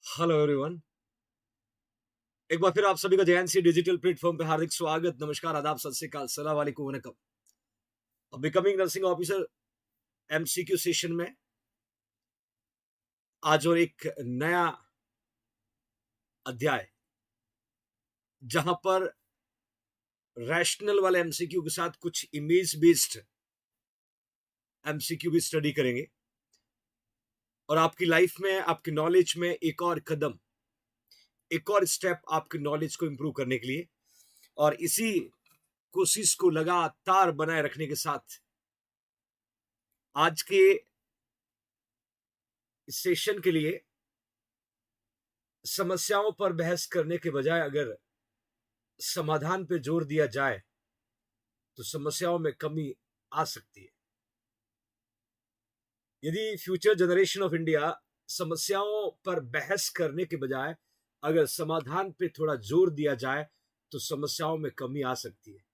Hello everyone. एक बार फिर आप सभी का जेएनसी डिजिटल प्लेटफॉर्म पे हार्दिक स्वागत, नमस्कार, आदाब, सत श्री अकाल, सलाम वालेकुम, vanakkam. Becoming nursing officer MCQ session में आज और एक नया अध्याय, जहां पर रैशनल वाले एमसीक्यू के साथ कुछ इमेज बेस्ड एमसीक्यू भी स्टडी करेंगे और आपकी लाइफ में, आपकी नॉलेज में एक और कदम, एक और स्टेप आपकी नॉलेज को इंप्रूव करने के लिए और इसी कोशिश को लगातार बनाए रखने के साथ आज के इस सेशन के लिए समस्याओं पर बहस करने के बजाय अगर समाधान पे जोर दिया जाए तो समस्याओं में कमी आ सकती है। यदि फ्यूचर जनरेशन ऑफ इंडिया समस्याओं पर बहस करने के बजाय अगर समाधान पे थोड़ा जोर दिया जाए तो समस्याओं में कमी आ सकती है।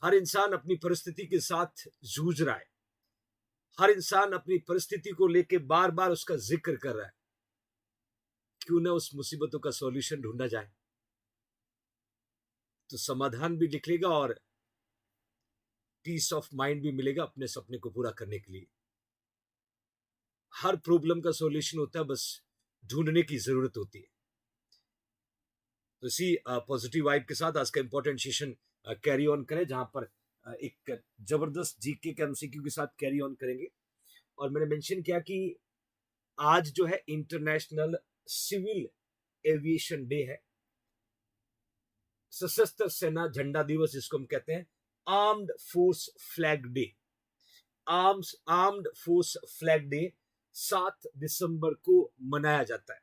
हर इंसान अपनी परिस्थिति के साथ जूझ रहा है, हर इंसान अपनी परिस्थिति को लेके बार बार उसका जिक्र कर रहा है। क्यों ना उस मुसीबतों का सॉल्यूशन ढूंढा जाए, तो समाधान भी निकलेगा और पीस ऑफ माइंड भी मिलेगा अपने सपने को पूरा करने के लिए। हर प्रॉब्लम का सॉल्यूशन होता है, बस ढूंढने की जरूरत होती है। तो इसी पॉजिटिव वाइब के साथ आज का इंपॉर्टेंट सेशन कैरी ऑन करें, जहां पर एक जबरदस्त जीके के एमसीक्यू के साथ कैरी ऑन करेंगे। और मैंने मेंशन किया कि आज जो है इंटरनेशनल सिविल एविएशन डे है, सशस्त्र सेना झंडा दिवस जिसको हम कहते हैं, armed force flag day. Armed force flag day 7 दिसंबर को मनाया जाता है,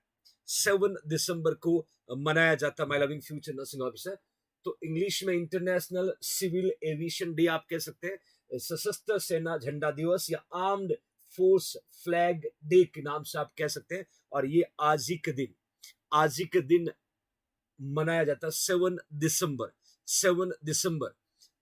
7 दिसंबर को मनाया जाता है, my loving future nursing officer. तो इंग्लिश में इंटरनेशनल सिविल एविएशन डे आप कह सकते हैं, सशस्त्र सेना झंडा दिवस या आर्म्ड फोर्स फ्लैग डे के नाम से आप कह सकते हैं। और ये आज ही के दिन मनाया जाता है, 7 दिसंबर।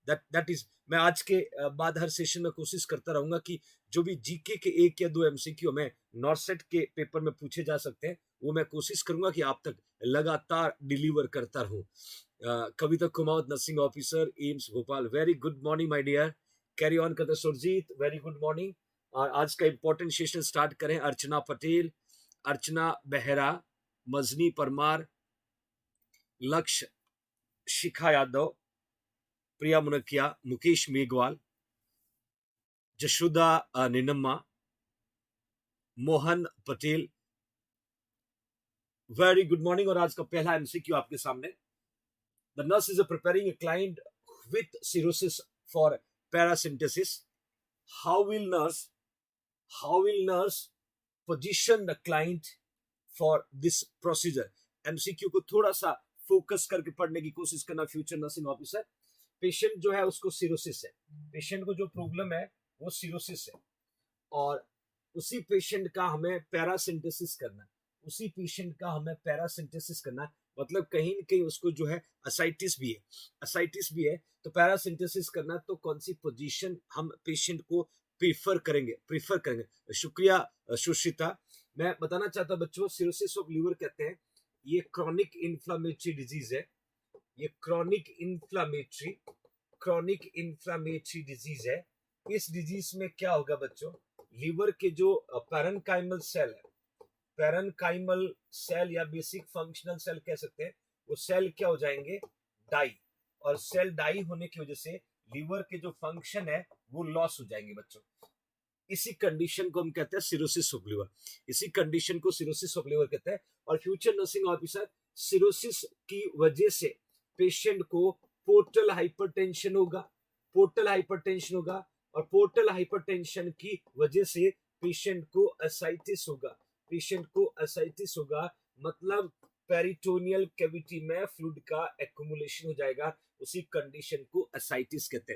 दैट इज, मैं आज के बाद हर सेशन में कोशिश करता रहूंगा कि जो भी जीके के 1 या 2 एमसीक्यू में नॉर्सेट के पेपर में पूछे जा सकते हैं, वो मैं कोशिश करूंगा कि आप तक लगातार डिलीवर करता रहूं। Kavita Kumawat, nursing officer, AIIMS Bhopal. Very good morning my dear, carry on करते सुरजीत, वेरी गुड मॉर्निंग। और आज का इंपॉर्टेंट सेशन स्टार्ट करें। अर्चना पटेल, अर्चना Behera, Majni Parmar, Lakshya, Shikha Yadav, Priya Munkiya, Mukesh Meghwal, Jashoda Ninamma, Mohan Patel, very good morning. और आज का पहला एमसीक्यू आपके सामने। The nurse is preparing a client with cirrhosis for paracentesis. How will nurse position the client for this procedure. MCQ को थोड़ा सा फोकस करके पढ़ने की कोशिश करना फ्यूचर नर्सिंग ऑफिसर। पेशेंट जो है उसको सिरोसिस है, पेशेंट को जो प्रॉब्लम है वो सिरोसिस है, और उसी पेशेंट का हमें पैरासिंथेसिस करना है, उसी पेशेंट का हमें पैरासिंथेसिस करना है। मतलब कहीं न कहीं उसको जो है असाइटिस भी है, तो पैरासिंथेसिस करना है। तो कौन सी पोजीशन हम पेशेंट को प्रीफर करेंगे। शुक्रिया सुश्रिता। मैं बताना चाहता हूं बच्चों, सिरोसिस ऑफ लीवर कहते हैं, ये क्रॉनिक इन्फ्लामेटरी डिजीज है। ये क्रॉनिक इन्फ्लामेटरी डिजीज है। इस डिजीज में क्या होगा बच्चों, लीवर के जो पैरेन्काइमल सेल है, पैरेन्काइमल सेल या बेसिक फंक्शनल सेल कह सकते हैं, वो सेल क्या हो जाएंगे, डाई। और सेल डाई होने की वजह से लीवर के जो फंक्शन है वो लॉस हो जाएंगे बच्चों। इसी कंडीशन को हम कहते हैं सिरोसिस ऑफ लीवर। इसी कंडीशन को सिरोसिस ऑफ लीवर कहते हैं। और फ्यूचर नर्सिंग ऑफिसर, सिरोसिस की वजह से पेशेंट को पोर्टल हाइपरटेंशन होगा, और पोर्टल हाइपरटेंशन की वजह से पेशेंट को असाइटिस होगा। मतलब पेरिटोनियल कैविटी में फ्लूइड का एक्युमुलेशन हो जाएगा। उसी कंडीशन को असाइटिस कहते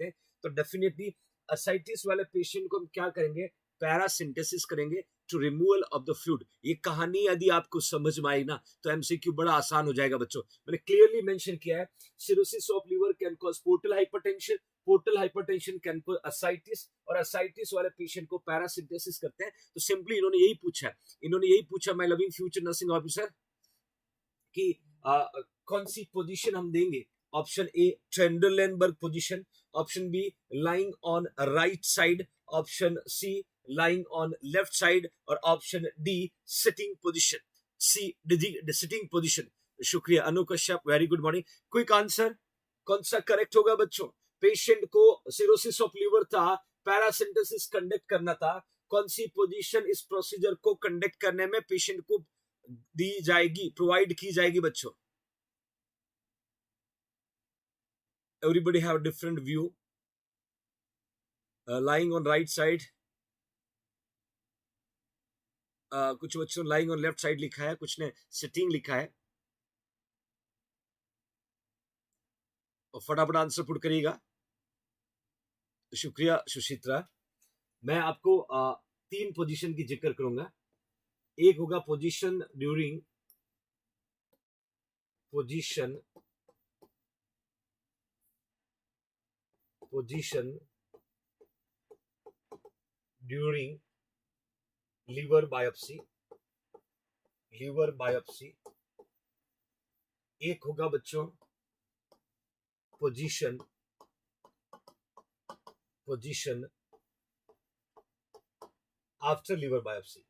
हैं। तो डेफिनेटली असाइटिस वाले पेशेंट को हम क्या करेंगे, पैरासिंथेसिस करेंगे to removal of the fluid. ये कहानी यदि आपको समझ में आई ना तो एमसीक्यू बड़ा आसान हो जाएगा बच्चों। मैंने क्लियरली मेंशन किया है, cirrhosis of liver can cause portal hypertension, portal hypertension can cause ascites, और असाइटिस वाले पेशेंट को पैरासिम्पटोसिस करते हैं। तो सिंपली इन्होंने यही पूछा my loving future nursing officer कि कौन सी पोजीशन हम देंगे। Option A Trendelenburg position, option B lying on right side, option C lying on left side, और option D sitting position, sitting position. शुक्रिया Anu Kashyap, very good morning. Quick answer कौन सा correct होगा बच्चों? पेशेंट को सिरोसिस ऑफ लीवर था, पैरासिम्पटोसिस conduct करना था, कौन सी पोजीशन इस प्रोसीजर को कंडक्ट करने में पेशेंट को दी जाएगी, प्रोवाइड की जाएगी बच्चों? Everybody have different view. Lying on right side, कुछ बच्चों लाइंग ऑन लेफ्ट साइड लिखा है, कुछ ने सिटिंग लिखा है। और फटाफट आंसर पुट करिएगा। शुक्रिया सुशित्रा। मैं आपको 3 पोजीशन की जिक्र करूंगा। एक होगा पोजीशन ड्यूरिंग लीवर बायोप्सी। एक होगा बच्चों पोजीशन आफ्टर लीवर बायोप्सी,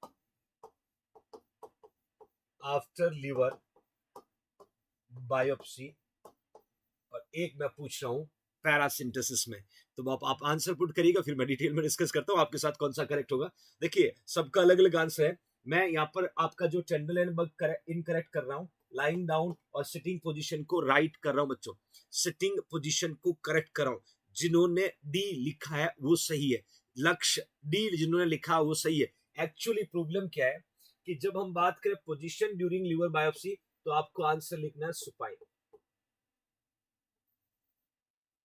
और एक मैं पूछ रहा हूं पैरासिम्पटोसिस में। तो आप आंसर पुट करिएगा, फिर मैं डिटेल में डिस्कस करता हूं आपके साथ कौन सा करेक्ट होगा। देखिए सबका अलग अलग आंसर है। मैं यहाँ पर आपका जो ट्रेंडरलेनबर्ग इनकरेक्ट कर रहा हूं, लाइंग डाउन और सिटिंग पोजीशन को राइट कर रहा हूं बच्चों, सिटिंग पोजीशन को करेक्ट कर रहा हूं। जिन्होंने डी लिखा है वो सही है, लक्ष्य डी जिन्होंने लिखा वो सही है। एक्चुअली प्रॉब्लम क्या है कि जब हम बात करें पोजीशन ड्यूरिंग लीवर बायोप्सी, तो आपको आंसर लिखना है सुपाइन।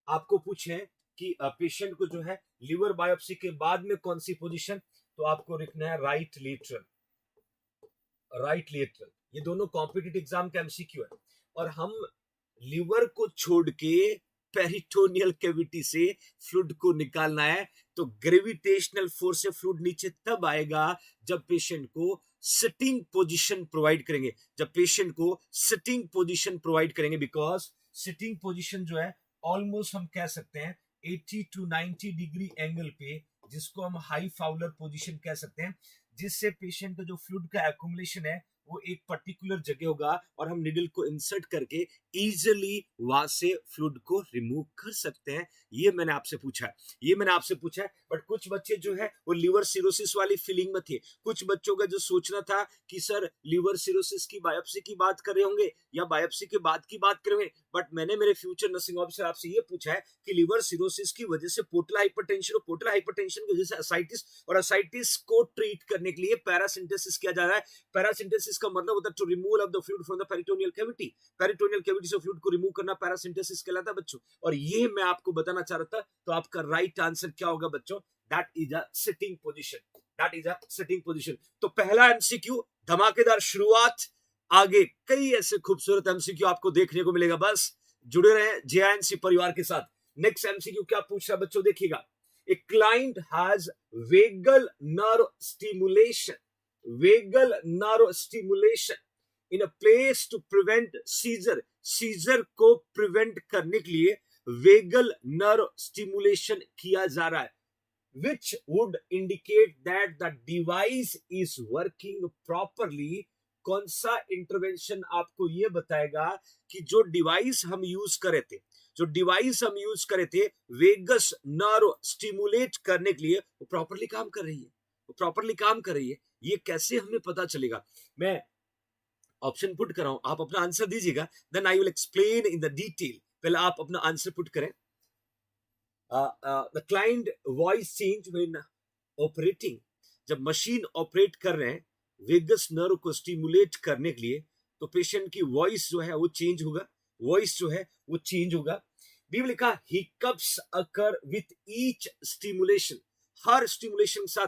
आपको पूछे कि पेशेंट को जो है लीवर बायोप्सी के बाद में कौन सी पोजीशन, तो आपको लिखना है राइट लेटरल। ये दोनों कॉम्पिटिटिव एग्जाम का एमसीक्यू है। और हम लीवर को छोड़ के पेरिटोनियल कैविटी से फ्लूइड को निकालना है, तो ग्रेविटेशनल फोर्स से फ्लूइड नीचे तब आएगा जब पेशेंट को सिटिंग पोजीशन प्रोवाइड करेंगे, बिकॉज सिटिंग पोजीशन जो है ऑलमोस्ट हम कह सकते हैं 80 to 90 डिग्री एंगल पे, जिसको हम हाई फाउलर पोजीशन कह सकते हैं, जिससे पेशेंट का जो फ्लूइड का एक्युमुलेशन है वो एक पर्टिकुलर जगह होगा और हम निडल को इंसर्ट करके इजीली वहां से फ्लूइड को रिमूव कर सकते हैं। ये मैंने आपसे पूछा है। बट कुछ बच्चे जो है वो लीवर सिरोसिस वाली फीलिंग में थे। कुछ बच्चों का जो सोचना था कि सर लीवर सिरोसिस की बायोप्सी की बात कर रहे होंगे या बायोप्सी के बाद की बात कर रहे होंगे, बट मैंने मेरे फ्यूचर नर्सिंग ऑफिसर आपसे ये पूछा है कि लीवर सिरोसिस की वजह से पोर्टल हाइपरटेंशन और पोर्टल हाइपरटेंशन की वजह से असाइटिस, और असाइटिस को ट्रीट करने के लिए पैरासिम्पटोसिस किया जा रहा है। पैरासिम्पटोसिस का मतलब होता है to removal of the fluid from the peritoneal cavity. Peritoneal cavity से फ्लूइड को रिमूव करना पैरासिम्पटोसिस कहलाता है बच्चों। और ये मैं आपको बताना चाह रहा था। तो आपका राइट आंसर क्या होगा बच्चों? That is a sitting position. तो पहला एमसीक्यू धमाकेदार शुरुआत, आगे कई ऐसे खूबसूरत एमसीक्यू आपको देखने को मिलेगा। बस जुड़े रहे जेआईएनसी परिवार के साथ। नेक्स्ट एमसीक्यू क्या पूछ रहा है बच्चों, देखिएगा। A client has vagal nerve stimulation in a place to prevent seizure को प्रिवेंट करने के लिए वेगल नर्व स्टिमुलेशन किया जा रहा है, which would indicate that the device is working properly। कौन सा इंटरवेंशन आपको ये बताएगा कि जो डिवाइस हम यूज करे थे वेगस नर्व स्टिमुलेट करने के लिए वो प्रॉपरली काम कर रही है। ये कैसे हमें पता चलेगा? मैं ऑप्शन पुट कर रहा हूं, आप अपना आंसर दीजिएगा, then I will explain in the detail. पहले आप अपना आंसर पुट करें। The client voice change when operating। जब मशीन ऑपरेट कर रहे हैं वेगस नर्व को स्टिमुलेट करने के लिए, तो पेशेंट की वॉइस जो है वो चेंज होगा। भी लिखा hiccups occur with each stimulation. Her stimulation के साथ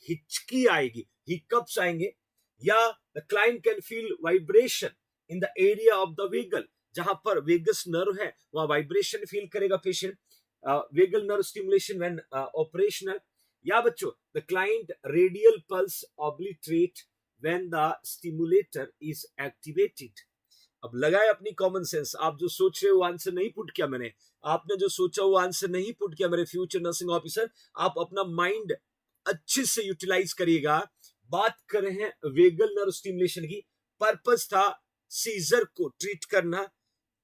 हिचकी आएगी, हिकअप्स आएंगे। या the client can feel vibration in the area of the vagal. जहां पर वेगस नर्व है वहां वाइब्रेशन फील करेगा patient. Vagal nerve stimulation when operational, या बच्चों the client radial pulse obliterate when the stimulator is activated. अब लगाए अपनी कॉमन सेंस, आप जो सोच रहे हो आंसर नहीं पुट किया मैंने, आपने जो सोचा वो आंसर नहीं पुट किया मेरे फ्यूचर नर्सिंग ऑफिसर, आप अपना माइंड अच्छे से यूटिलाइज करिएगा। बात कर रहे हैं वेगल नर्व स्टिमुलेशन की, पर्पस था सीजर को ट्रीट करना।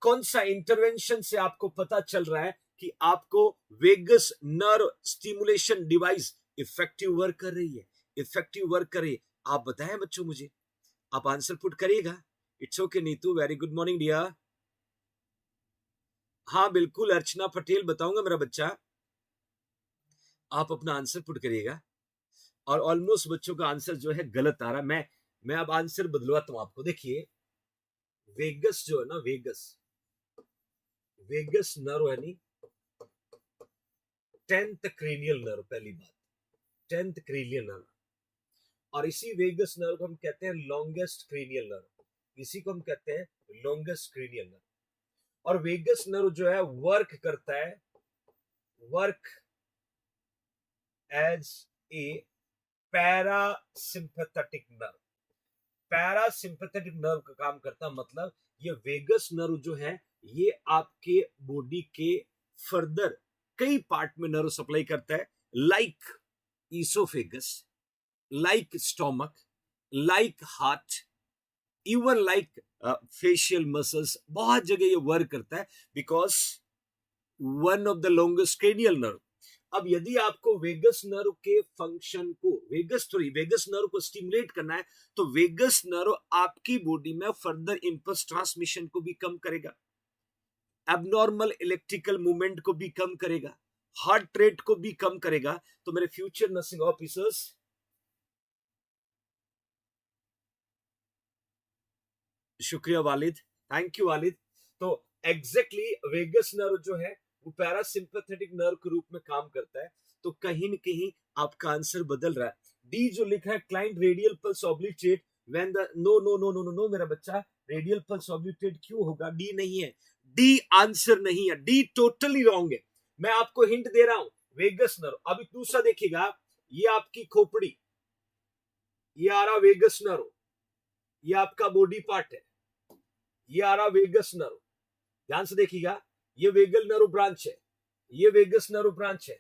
कौन सा इंटरवेंशन से आपको पता चल रहा है कि आपको vagus nerve stimulation device effective work कर रही है, इफेक्टिव वर्क कर रही है? आप बताएं बच्चों मुझे, आप आंसर पुट करिएगा। It's okay Neetu, very good morning dear. हाँ बिल्कुल अर्चना पटेल, बताऊंगा मेरा बच्चा, आप अपना आंसर पुट करिएगा। और ऑलमोस्ट बच्चों का आंसर जो है गलत आ रहा है। मैं अब आंसर बदलवाता हूं आपको। देखिए वेगस जो है ना, वेगस नर्व है नहीं, 10th क्रेनियल नर्व, पहली बात 10th क्रेनियल नर्व, और इसी वेगस नर्व को हम कहते हैं लॉन्गेस्ट क्रेनियल नर्व, इसी को हम कहते हैं लॉन्गेस्ट क्रेनियल नर्व। और वेगस नर्व जो है वर्क करता है, work as a parasympathetic nerve, parasympathetic nerve का काम करता, मतलब ये वेगस नर्व जो है ये आपके बॉडी के फर्दर कई पार्ट में नर्व सप्लाई करता है, like oesophagus, like stomach, like heart, even like facial muscles, बहुत जगह ये वर्क करता है because one of the longest cranial nerve. अब यदि आपको वेगस नर्व के फंक्शन को, वेगस नर्व को स्टिमुलेट करना है, तो वेगस नर्व आपकी बॉडी में फर्दर इंपल्स ट्रांसमिशन को भी कम करेगा, एबनॉर्मल इलेक्ट्रिकल मूवमेंट को भी कम करेगा, हार्ट रेट को भी कम करेगा। तो मेरे फ्यूचर नर्सिंग ऑफिसर्स, शुक्रिया वालिद, थैंक यू वालिद। तो एग्जैक्टली वेगस नर्व जो है वो पैरासिम्पैथेटिक नर्व के रूप में काम करता है। तो कहीं न कहीं आपका आंसर बदल रहा है। डी जो लिखा है client radial pulse obliterate when the, no no no no no no मेरा बच्चा, रेडियल पल्स ऑब्लिटरेट क्यों होगा? डी नहीं है, डी आंसर नहीं है, डी टोटली रॉन्ग है। मैं आपको हिंट दे रहा हूं, वेगस नर्व। अभी दूसरा देखिएगा, ये आपकी खोपड़ी, ये आ रहा वेगस नर्व, ये आपका बॉडी पार्ट है, ये आ रहा वेगस नर्व, ध्यान से देखिएगा, ये वेगल नर्व ब्रांच है, ये वेगस नर्व ब्रांच है,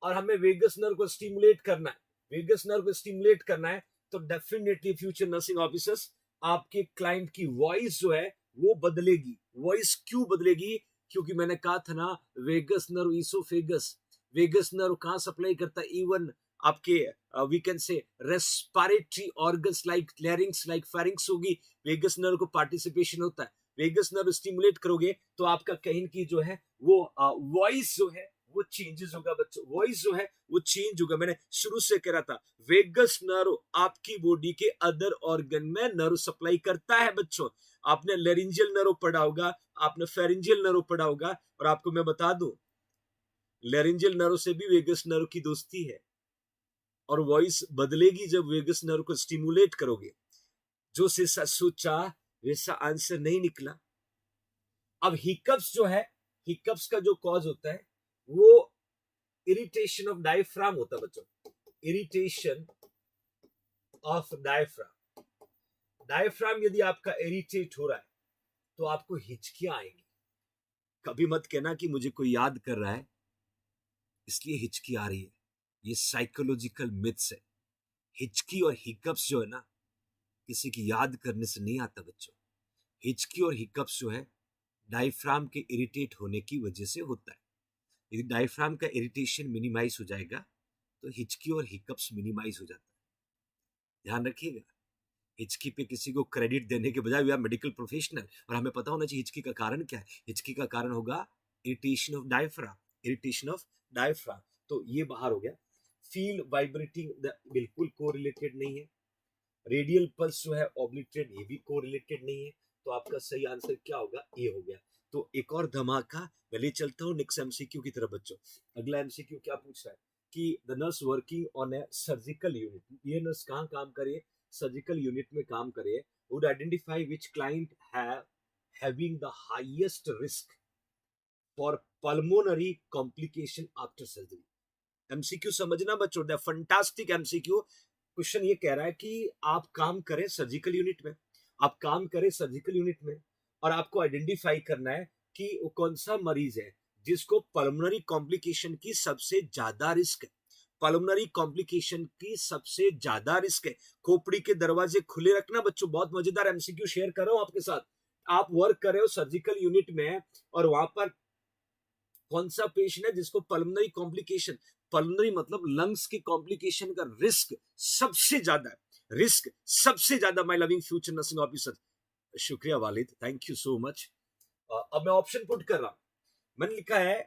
और हमें वेगस नर्व को स्टिमुलेट करना है, वेगस नर्व को स्टिमुलेट करना है। तो डेफिनेटली फ्यूचर नर्सिंग ऑफिसर्स, आपके क्लाइंट की वॉइस जो है वो बदलेगी। वॉइस क्यों बदलेगी? क्योंकि मैंने कहा था ना, vagus nerve oesophagus, vagus nerve कहां सप्लाई करता है? इवन आपके we can say respiratory organs like larynx, like pharynx होगी, वेगस नर्व को पार्टिसिपेशन होता है। वेगस नर्व स्टिमुलेट करोगे तो आपका कहीं की जो है वो वॉइस जो है वो चेंजेस होगा बच्चों, वॉइस जो है वो चेंज होगा। मैंने शुरू से कह रहा था, वेगस नर्व आपकी बॉडी के अदर ऑर्गन में नर्व सप्लाई करता है बच्चों। आपने लेरिंजियल नर्व पढ़ा होगा, आपने फेरिंजियल नर्व पढ़ा होगा, और आपको मैं बता दूं लेरिंजियल नर्व से भी वेगस नर्व की दोस्ती है, और वॉइस बदलेगी जब वेगस नर्व को स्टिमुलेट करोगे। जो जैसा सोचा वैसा आंसर नहीं निकला। अब हिकअप्स जो है, हिकअप्स का जो कॉज होता है वो इरिटेशन ऑफ डायफ्राम होता है बच्चों, इरिटेशन ऑफ डायफ्राम। डायफ्राम यदि आपका इरिटेट हो रहा है तो आपको हिचकियां आएंगी। कभी मत कहना कि मुझे कोई याद कर रहा है इसलिए हिचकी आ रही है, ये साइकोलॉजिकल मिथ्स है। हिचकी और हिकअप्स जो है ना, किसी की याद करने से नहीं आता बच्चों। हिचकी और हिकअप्स जो है डायफ्राम के इरिटेट होने की वजह से होता है। यदि डायफ्राम का इरिटेशन मिनिमाइज हो जाएगा तो हिचकी और हिकअप्स मिनिमाइज हो जाता है। ध्यान रखिएगा, हिचकी पे किसी को क्रेडिट देने के बजाय वी आर मेडिकल प्रोफेशनल, और हमें पता होना चाहिए हिचकी का कारण क्या है। हिचकी का कारण होगा irritation of diaphragm, irritation of diaphragm. तो ये बाहर हो गया। फील वाइब्रेटिंग बिल्कुल कोरिलेटेड नहीं है। रेडियल पल्स जो है ऑब्लिटरेट, ये भी कोरिलेटेड नहीं है। तो आपका सही आंसर क्या होगा? ए हो गया। तो एक और धमाका मैं ले चलता हूँ नेक्स्ट एमसीक्यू की तरफ बच्चों। अगला एमसीक्यू क्या पूछ रहा है कि the nurse working on A surgical unit, ये नर्स कहाँ काम करे? सर्जिकल यूनिट में काम करे। Would identify which client having the highest risk for pulmonary complication after surgery. MCQ समझना बच्चों, द फंटास्टिक एमसीक्यू। क्वेश्चन ये कह रहा है कि आप काम करें सर्जिकल यूनिट में, आप काम करें सर्जिकल यूनिट में, और आपको आइडेंटिफाई करना है कि वो कौन सा मरीज है जिसको पल्मोनरी कॉम्प्लिकेशन की सबसे ज्यादा रिस्क है। पल्मोनरी कॉम्प्लिकेशन की सबसे ज्यादा रिस्क है। खोपड़ी के दरवाजे खुले रखना बच्चों, बहुत मजेदार एमसीक्यू शेयर कर रहा हूं आपके साथ। आप वर्क कर रहे हो सर्जिकल यूनिट में और वहां पर कौन सा पेशेंट है जिसको पल्मोनरी कॉम्प्लिकेशन, पल्मोनरी मतलब लंग्स की कॉम्प्लिकेशन का रिस्क सबसे ज्यादा है, रिस्क सबसे ज्यादा। My loving future nursing officer, शुक्रिया वालिद, थैंक यू सो मच। अब मैं ऑप्शन पुट कर रहा हूं। मैंने लिखा है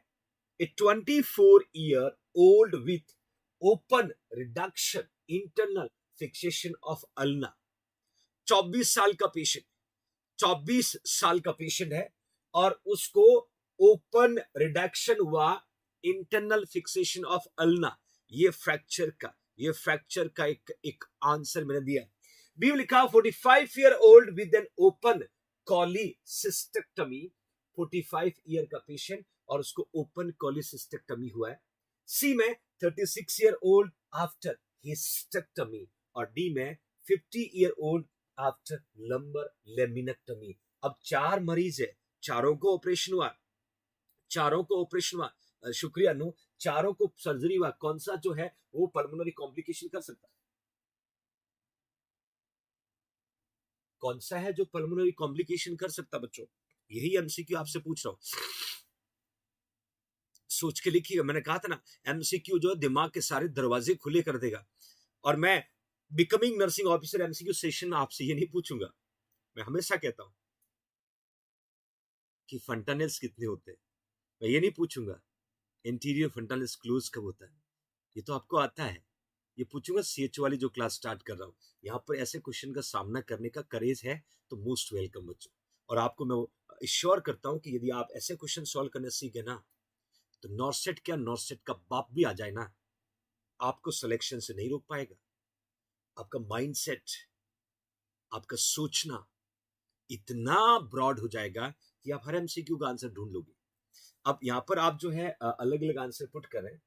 ए 24-year-old with open reduction internal fixation of ulna. 24 साल का पेशेंट, 24 साल का पेशेंट है और उसको ओपन रिडक्शन हुआ, इंटरनल फिक्सेशन ऑफ अल्ना। ये फ्रैक्चर का एक आंसर मैंने दिया। बी लिखा 45-year-old with an open cholecystectomy. 45 year का पेशेंट और उसको ओपन कॉलीसिस्टेक्टमी हुआ है। सी में 36-year-old आफ्टर हिस्टेक्टमी और डी में 50-year-old आफ्टर लंबर लेमिनेक्टमी। अब 4 मरीज है, चारों को ऑपरेशन हुआ, चारों को ऑपरेशन हुआ। शुक्रिया अनु, चारों को सर्जरी हुआ। कौन सा जो है वो पल्मोनरी कॉम्प्लिकेशन कर सकता है? कौन सा है जो पल्मोनरी कॉम्प्लिकेशन कर सकता बच्चों? यही एमसीक्यू आपसे पूछ रहा हूं, सोच के लिखिएगा। मैंने कहा था ना एमसीक्यू जो दिमाग के सारे दरवाजे खुले कर देगा। और मैं becoming nursing officer MCQ session आपसे ये नहीं पूछूंगा। मैं हमेशा कहता हूं कि फंटानेल्स कितने होते हैं, मैं ये नहीं पूछूंगा इंटीरियर फंटानेल्स क्लोज कब होता है, ये तो आपको आता है। ये पूछूंगा सीएच वाली जो क्लास स्टार्ट कर रहा हूं, यहाँ पर ऐसे क्वेश्चन का सामना करने का करेज है तो मोस्ट वेलकम बच्चों। और आपको मैं इश्योर करता हूं कि यदि आप ऐसे क्वेश्चन सॉल्व करने सीखे ना, तो नॉर्सेट क्या, नॉर्सेट का बाप भी आ जाए ना, आपको सिलेक्शन से नहीं रोक पाएगा। आपका माइंडसेट, आपका सोचना इतना ब्रॉड हो जाएगा कि आप हर एमसीक्यू का आंसर ढूंढ लोगे। अब यहाँ पर आप जो है अलग अलग आंसर पुट कर रहे हैं।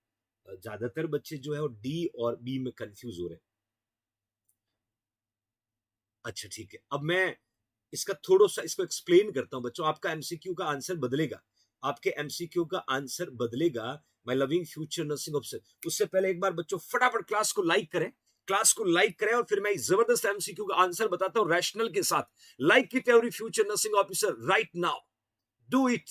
ज्यादातर बच्चे जो है वो डी और बी में कंफ्यूज हो रहे हैं। अच्छा ठीक है, अब मैं इसका थोड़ा सा इसको एक्सप्लेन करता हूं बच्चों। आपका एमसीक्यू का आंसर बदलेगा, आपके एमसीक्यू का आंसर बदलेगा। My loving future nursing officer, उससे पहले एक बार बच्चों फटाफट क्लास को लाइक करें, क्लास को लाइक करें और फिर मैं जबरदस्त एमसीक्यू का आंसर बताता हूं रैशनल के साथ। Like it every future nursing officer right now, do it.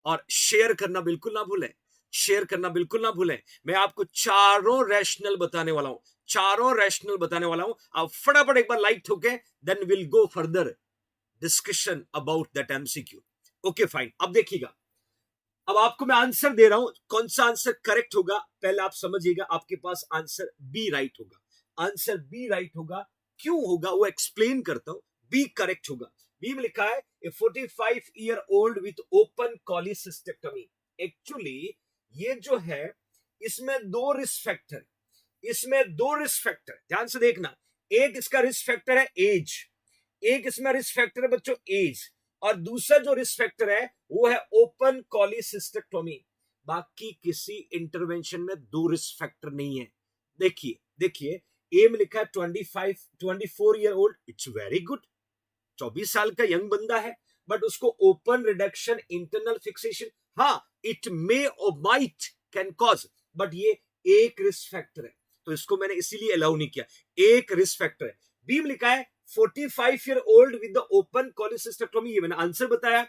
और शेयर करना बिल्कुल ना भूलें, शेयर करना बिल्कुल ना भूलें। मैं आपको चारों रैशनल बताने वाला हूं, चारों रैशनल बताने वाला हूं। आप फटाफट एक बार लाइक ठोके, then will go further discussion about that MCQ. Okay fine, अब देखिएगा, अब आपको मैं आंसर दे रहा हूं, कौन सा आंसर करेक्ट होगा पहले आप समझिएगा। आपके पास आंसर बी राइट होगा, आंसर बी राइट होगा। क्यों होगा वो एक्सप्लेन करता हूं। बी करेक्ट होगा। बी में लिखा है ए 45-year-old विथ ओपन कॉलीसिस्टेक्टमी। एक्चुअली ये जो है इसमें दो रिस्क फैक्टर, इसमें दो रिस्क फैक्टर, ध्यान से देखना। एक इसका रिस्क फैक्टर है एज, एक इसमें रिस्क फैक्टर है बच्चों एज, और दूसरा जो रिस्क फैक्टर है वो है ओपन कॉलीसिस्टेक्टोमी। बाकी किसी इंटरवेंशन में दो रिस्क फैक्टर नहीं है। देखिए देखिए, ए में लिखा है 24-year-old, इट्स वेरी गुड, 24 साल का यंग बंदा है, बट उसको ओपन रिडक्शन इंटरनल फिक्सेशन, हाँ इट मे और माइट कैन कॉज, बट ये एक रिस्क फैक्टर है तो इसको मैंने इसीलिए अलाउ नहीं किया, एक रिस्क फैक्टर है। बी में लिखा है 45-year-old विद द ओपन कॉलीसिस्टेक्टोमी, ये मैंने आंसर बताया।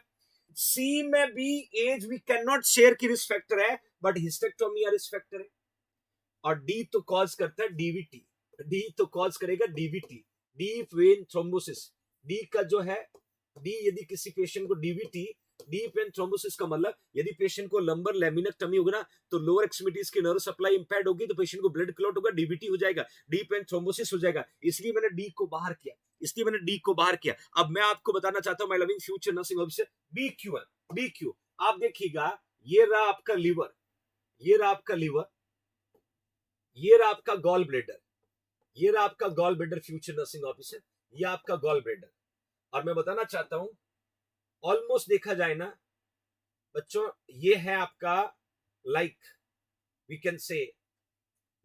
सी में भी as we can not share की रिस्क फैक्टर है, बट हिस्टेक्टोमी या रिस्क फैक्टर है। और डी तो कॉज करता है डीवीटी, डी तो कॉज करेगा DVT, deep vein thrombosis. D का जो है डी, यदि किसी पेशेंट को डीवीटी, डीप वेन थ्रोम्बोसिस का मतलब यदि पेशेंट को लंबर लेमिनेक्टमी होगा ना, तो लोअर एक्सट्रीमिटीज की नर्व सप्लाई इंपैक्ट होगी, तो पेशेंट को ब्लड क्लॉट होगा, डीवीटी हो जाएगा, डीप वेन थ्रोम्बोसिस हो जाएगा। इसलिए मैंने डी को बाहर किया, इसलिए मैंने डी को बाहर किया। अब मैं आपको बताना चाहता हूं my loving future nursing officer, B Q है, बी क्यू। आप देखिएगा, ये रहा आपका लीवर, ये रहा आपका लीवर, ये रहा आपका गॉल ब्लेडर, ये रहा आपका gall bladder future nursing officer, ये आपका गॉल ब्लेडर। और मैं बताना चाहता हूं ऑलमोस्ट देखा जाए ना बच्चों ये है आपका like we can say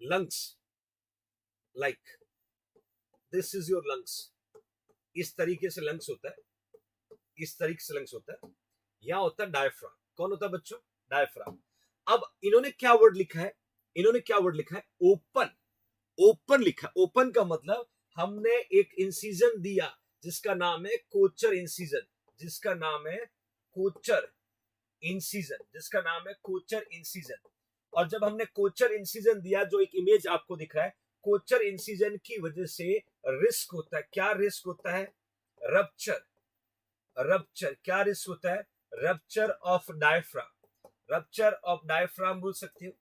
lungs, like this is your lungs. इस तरीके से लंग्स होता है, इस तरीके से लंग्स होता है। यहां होता है डायफ्राम। कौन होता है बच्चों? डायफ्राम। अब इन्होंने क्या वर्ड लिखा है? इन्होंने क्या वर्ड लिखा है? ओपन। ओपन लिखा। ओपन का मतलब हमने एक इंसिजन दिया जिसका नाम है कोचर इंसिजन, जिसका नाम है कोचर इंसिजन, जिसका नाम है कोचर इंसिजन। और जब हमने कोचर इंसिजन दिया, जो एक इमेज आपको दिख रहा है, कोचर इंसिजन की वजह से रिस्क होता है। क्या रिस्क होता है? रप्चर। रप्चर क्या रिस्क होता है? Rupture of diaphragm. Rupture of diaphragm बोल सकते हो,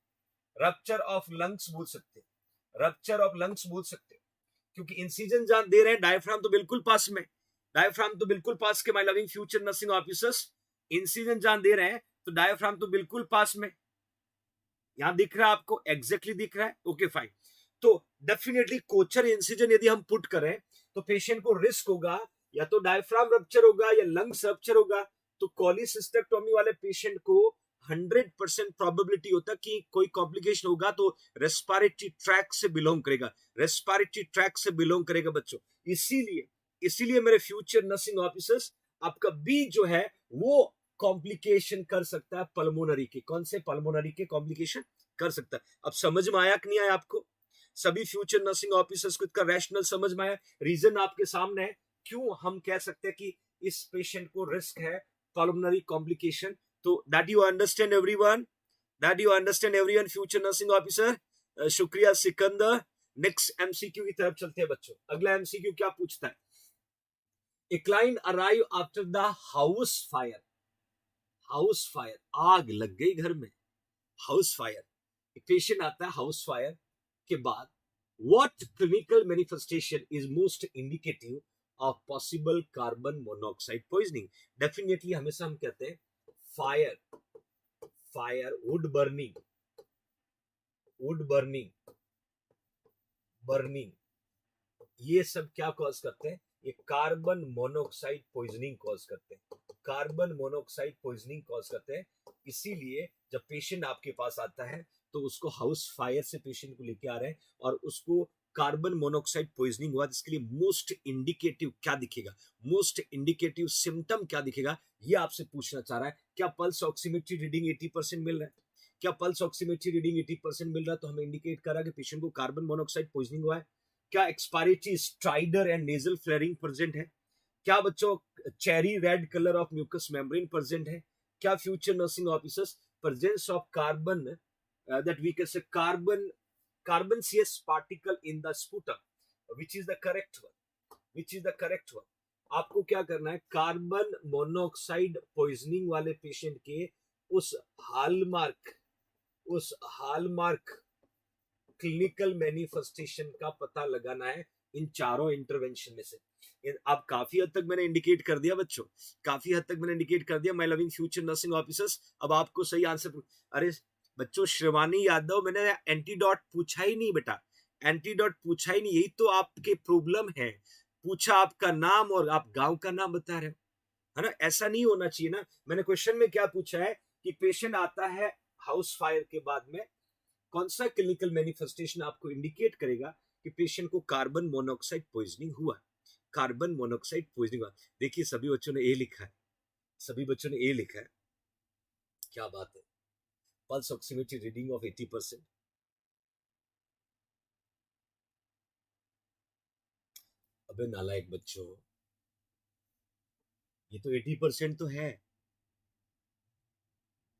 रप्चर ऑफ लंग्स बोल सकते हो, रप्चर ऑफ लंग्स बोल सकते हो। क्योंकि इंसिजन जहां दे रहे हैं, डायफ्राम तो बिल्कुल पास में, डायफ्राम तो बिल्कुल पास के my loving future nursing officers. Incision जहां दे रहे हैं तो डायफ्राम तो बिल्कुल पास में। यहां दिख रहा है आपको? एग्जैक्टली दिख रहा है। Okay fine. तो डेफिनेटली कोचर इंसिजन यदि हम पुट करें तो पेशेंट को रिस्क होगा या तो डायफ्राम रप्चर होगा या लंग्स रप्चर होगा। तो कॉलीसिस्टेक्टोमी वाले पेशेंट को 100% प्रोबेबिलिटी होता है कि कोई कॉम्प्लिकेशन होगा तो रेस्पिरेटरी ट्रैक से बिलोंग करेगा, रेस्पिरेटरी ट्रैक से बिलोंग करेगा बच्चों। इसीलिए इसीलिए मेरे फ्यूचर नर्सिंग ऑफिसर्स, आपका बी जो है वो कॉम्प्लिकेशन कर सकता है पल्मोनरी के। कौन से? पल्मोनरी के कॉम्प्लिकेशन कर सकता है। अब समझ में आया कि नहीं आया आपको? सभी फ्यूचर नर्सिंग ऑफिसर्स को इसका रैशनल समझ में आया? रीजन आपके सामने है क्यों हम कह सकते हैं कि इस पेशेंट को रिस्क है पल्मोनरी कॉम्प्लिकेशन। तो that you understand everyone, that you understand everyone future nursing officer. शुक्रिया सिकंदर। नेक्स्ट एमसीक्यू की तरफ चलते हैं बच्चों। अगला एमसीक्यू क्या पूछता है? A client arrive after the house fire. House fire, आग लग गई घर में, हाउस फायर। एक पेशेंट आता है हाउस फायर के बाद। What clinical manifestation is most indicative of possible carbon monoxide poisoning? Definitely हमेशा हम कहते हैं fire, fire, would burning, would burning, burning, ये सब क्या कॉज करते हैं? ये कार्बन मोनोऑक्साइड पॉइजनिंग कॉज करते हैं, कार्बन मोनोऑक्साइड पॉइजनिंग कॉज करते हैं। इसीलिए जब पेशेंट आपके पास आता है तो उसको हाउस फायर से पेशेंट को लेके आ रहे हैं और उसको कार्बन मोनोऑक्साइड पॉइजनिंग हुआ, जिसके लिए मोस्ट इंडिकेटिव क्या दिखेगा, मोस्ट इंडिकेटिव सिम्टम क्या दिखेगा, ये आपसे पूछना चाह रहा है। क्या पल्स ऑक्सीमेट्री रीडिंग 80% मिल रहा है? क्या पल्स ऑक्सीमेट्री रीडिंग 80% मिल रहा है तो हमें इंडिकेट करा कि पेशेंट को कार्बन मोनोऑक्साइड पॉइजनिंग हुआ है? क्या expiratory stridor and nasal flaring present है? क्या बच्चों cherry red colour of mucous membrane present है? क्या future nursing officers presence of carbon that we can say carbonaceous particle in the sputum, which is the correct one, which is the correct one? आपको क्या करना है? Carbon monoxide poisoning वाले patient के उस hallmark, उस हॉलमार्क क्लिनिकल मैनिफेस्टेशन का पता लगाना है इन चारों इंटरवेंशन में से। अब काफी हद तक मैंने इंडिकेट कर दिया बच्चों, काफी हद तक मैंने इंडिकेट कर दिया my loving future nursing officers. अब आपको सही आंसर, अरे बच्चों शिवानी यादव, मैंने एंटीडॉट पूछा ही नहीं बेटा, एंटीडॉट पूछा ही नहीं, यही तो आपके प्रॉब्लम है। पूछा आपका नाम और आप गांव का नाम बता रहे हो, है ना? ऐसा नहीं होना चाहिए ना। मैंने क्वेश्चन में क्या पूछा है कि पेशेंट आता है हाउस फायर के बाद में, कौन सा क्लिनिकल मैनिफेस्टेशन आपको इंडिकेट करेगा कि पेशेंट को कार्बन मोनोऑक्साइड पॉइजनिंग हुआ, कार्बन मोनोऑक्साइड पॉइजनिंग हुआ। देखिए सभी बच्चों ने ए लिखा है, सभी बच्चों ने ए लिखा है, क्या बात है। Pulse oximetry reading of 80%। अबे नालायक बच्चों, ये तो 80% तो है,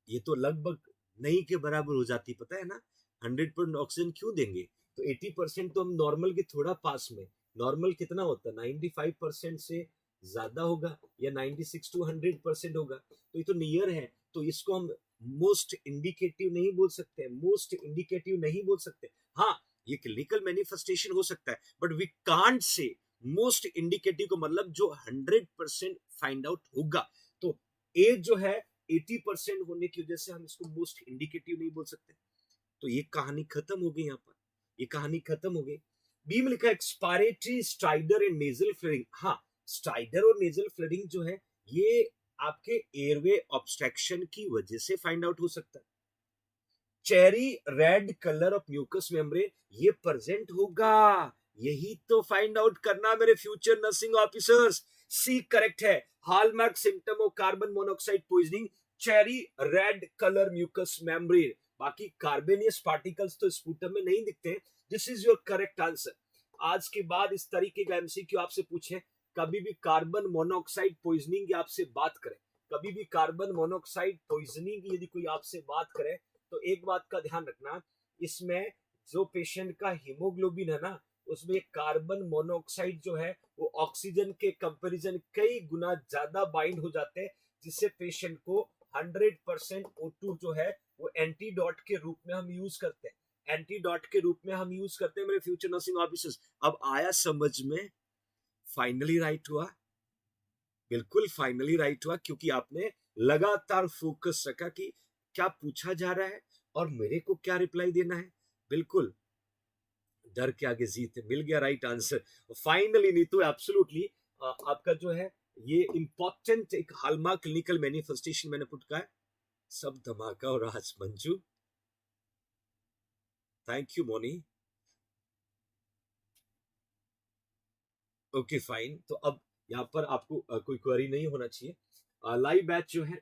ये तो लगभग नहीं के बराबर हो जाती, पता है ना। 100% ऑक्सीजन क्यों देंगे? तो 80% तो हम नॉर्मल के थोड़ा पास में, नॉर्मल कितना होता है? 95% से ज्यादा होगा या 96 to 100% होगा, तो ये तो नियर है। तो इसको हम मोस्ट इंडिकेटिव नहीं बोल सकते, मोस्ट इंडिकेटिव नहीं बोल सकते। हाँ, ये क्लिनिकल मैनिफेस्टेशन हो सकता है but we can't say most indicative को, मतलब जो 100% फाइंड आउट होगा। तो एज जो है 80% होने की वजह से हम इसको मोस्ट इंडिकेटिव नहीं बोल सकते। तो ये कहानी खत्म हो गई, यहाँ पर ये कहानी खत्म हो गई। बी में लिखा expiratory stridor and nasal flaring. हाँ, स्ट्राइडर और नेजल फ्लेयरिंग जो है ये आपके एयरवे ऑब्स्ट्रक्शन की वजह से फाइंड आउट हो सकता है। Cherry red colour of mucous membrane ये प्रेजेंट होगा, यही तो फाइंड आउट करना मेरे future nursing officers. C correct है। Hallmark symptom of carbon monoxide poisoning, cherry red colour mucous membrane. बाकी कार्बोनियस पार्टिकल्स तो स्पूटम में नहीं दिखते। This is your correct answer. आज के बाद इस तरीके का एमसीक्यू आपसे पूछे, कभी भी कार्बन मोनोऑक्साइड पॉइजनिंग की आपसे बात करें, कभी भी कार्बन मोनोऑक्साइड पॉइजनिंग की यदि कोई आपसे बात करे, तो एक बात का ध्यान रखना, इसमें जो पेशेंट का हीमोग्लोबिन है ना, उसमें कार्बन मोनोऑक्साइड जो है वो ऑक्सीजन के कंपैरिजन कई गुना ज्यादा बाइंड हो जाते हैं, जिससे पेशेंट को 100% O2 जो है वो एंटीडोट के रूप में हम यूज करते हैं, एंटीडोट के रूप में हम यूज करते हैं मेरे फ्यूचर नर्सिंग ऑफिसर्स। अब आया समझ में? फाइनली राइट हुआ, बिल्कुल फाइनली राइट हुआ, क्योंकि आपने लगातार फोकस रखा कि क्या पूछा जा रहा है और मेरे को क्या रिप्लाई देना है। बिल्कुल, डर के आगे जीत है। मिल गया राइट आंसर फाइनली। नहीं तो एब्सोल्युटली आपका जो है ये इंपॉर्टेंट एक हॉलमार्क क्लिनिकल मैनिफेस्टेशन मैंने पुट का है। सब धमाका और आज Manju, thank you Moni. Okay fine, तो अब यहाँ पर आपको कोई क्वेरी नहीं होना चाहिए। लाइव बैच जो है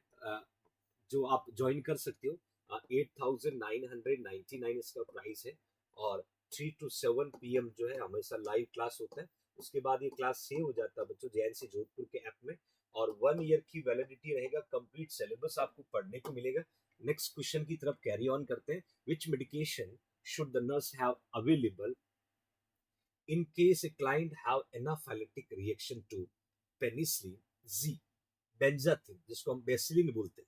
जो आप ज्वाइन कर सकते हो, 8,999 इसका प्राइस है, और 3 to 7 PM जो है हमेशा लाइव क्लास होता है। उसके बाद ये क्लास सेव हो जाता है बच्चों JNC जोधपुर के ऐप में, और 1 ईयर की वैलिडिटी रहेगा। कंप्लीट सिलेबस आपको पढ़ने को मिलेगा। नेक्स्ट क्वेश्चन की तरफ कैरी ऑन करते हैं। Which medication should the nurse have available in case a client have anaphylactic reaction to penicillin Z, benzathine, जिसको हम बेसिलिन बोलते हैं।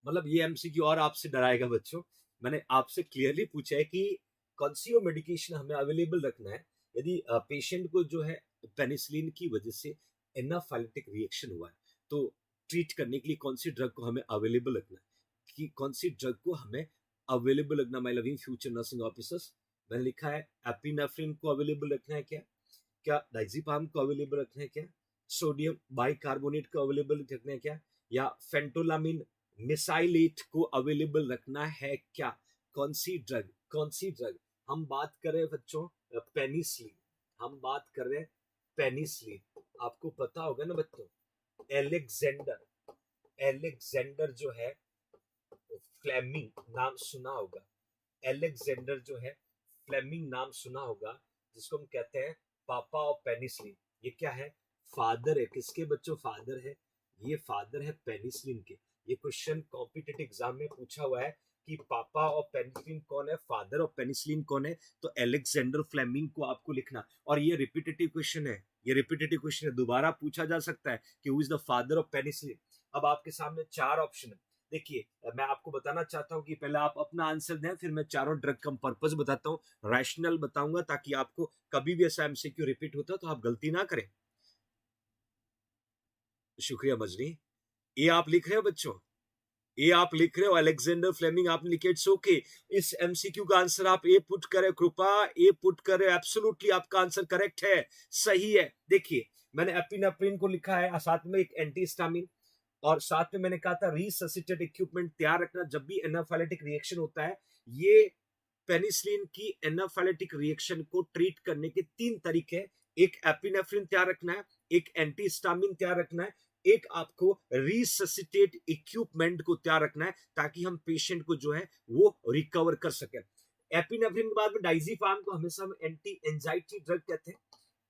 मतलब ये एमसीक्यू और आपसे डराएगा बच्चों। मैंने आपसे क्लियरली पूछा है कि कौन सी वो मेडिकेशन हमें अवेलेबल रखना है यदि पेशेंट को जो है पेनिसिलिन की वजह से एनाफाइलेटिक रिएक्शन हुआ है, तो ट्रीट करने के लिए कौन सी ड्रग को हमें अवेलेबल रखना है, कि कौन सी ड्रग को हमें अवेलेबल रखना। My loving future nursing officers, मैंने लिखा है एपिनेफ्रिन को अवेलेबल रखना है क्या, क्या डाइजीपाम को अवेलेबल रखना है क्या, सोडियम बाइकार्बोनेट को अवेलेबल रखना है क्या, या फेंटोलामिन मिसाइलेट को अवेलेबल रखना है क्या। कौन सी ड्रग, कौन सी ड्रग हम बात कर रहे हैं बच्चों? पेनिसिलिन, हम बात कर रहे हैं पेनिसिलिन। आपको पता होगा ना बच्चों, एलेक्जेंडर, एलेक्जेंडर जो है फ्लेमिंग नाम सुना होगा, एलेक्जेंडर जो है फ्लेमिंग नाम सुना होगा, जिसको हम कहते हैं पापा ऑफ पेनिसिलिन। ये क्या है? फादर है। किसके बच्चों? फादर है। ये फादर है पेनिसिलिन के। ये क्वेश्चन कॉम्पिटिटिव एग्जाम में पूछा हुआ है कि पापा ऑफ पेनिसिलिन कौन है, फादर ऑफ पेनिसिलिन कौन है, तो एलेक्जेंडर फ्लेमिंग को आपको लिखना। और ये रिपीटेटिव क्वेश्चन है, ये रिपीटेटिव क्वेश्चन है, दोबारा पूछा जा सकता है कि who is the father of penicillin. अब आपके सामने 4 ऑप्शन है। देखिए, मैं आपको बताना चाहता हूं कि पहले आप अपना आंसर दें, फिर मैं चारों ड्रग का पर्पस बताता हूं, रैशनल बताऊंगा, ताकि आपको कभी भी ऐसा एमसीक्यू रिपीट होता तो आप गलती ना करें। शुक्रिया मजनी। ये आप लिख रहे हो बच्चों, ये आप लिख रहे हो, अलेक्जेंडर फ्लेमिंग आपने लिखे, इट्स ओके। इस एमसीक्यू का आंसर आप ए पुट करें, कृपा ए पुट करें। एब्सोल्युटली आपका आंसर करेक्ट है, सही है। देखिए, मैंने एपिनेफ्रिन को लिखा है, साथ में एक एंटीहिस्टामिन, और साथ में मैंने कहा था रिससिटेट इक्विपमेंट तैयार रखना जब भी एनाफाइलेटिक रिएक्शन होता है। ये पेनिसिलिन की एनाफाइलेटिक रिएक्शन को ट्रीट करने के 3 तरीके हैं। एक एपिनेफ्रिन तैयार रखना है, एक एंटीहिस्टामिन तैयार रखना है, एक आपको रिससिटेट इक्विपमेंट को तैयार रखना है, ताकि हम पेशेंट को जो है वो रिकवर कर सके। एपिनेफ्रिन के बाद में डाइजीपाम को हमेशा हम एंटी एंजाइटी ड्रग कहते हैं।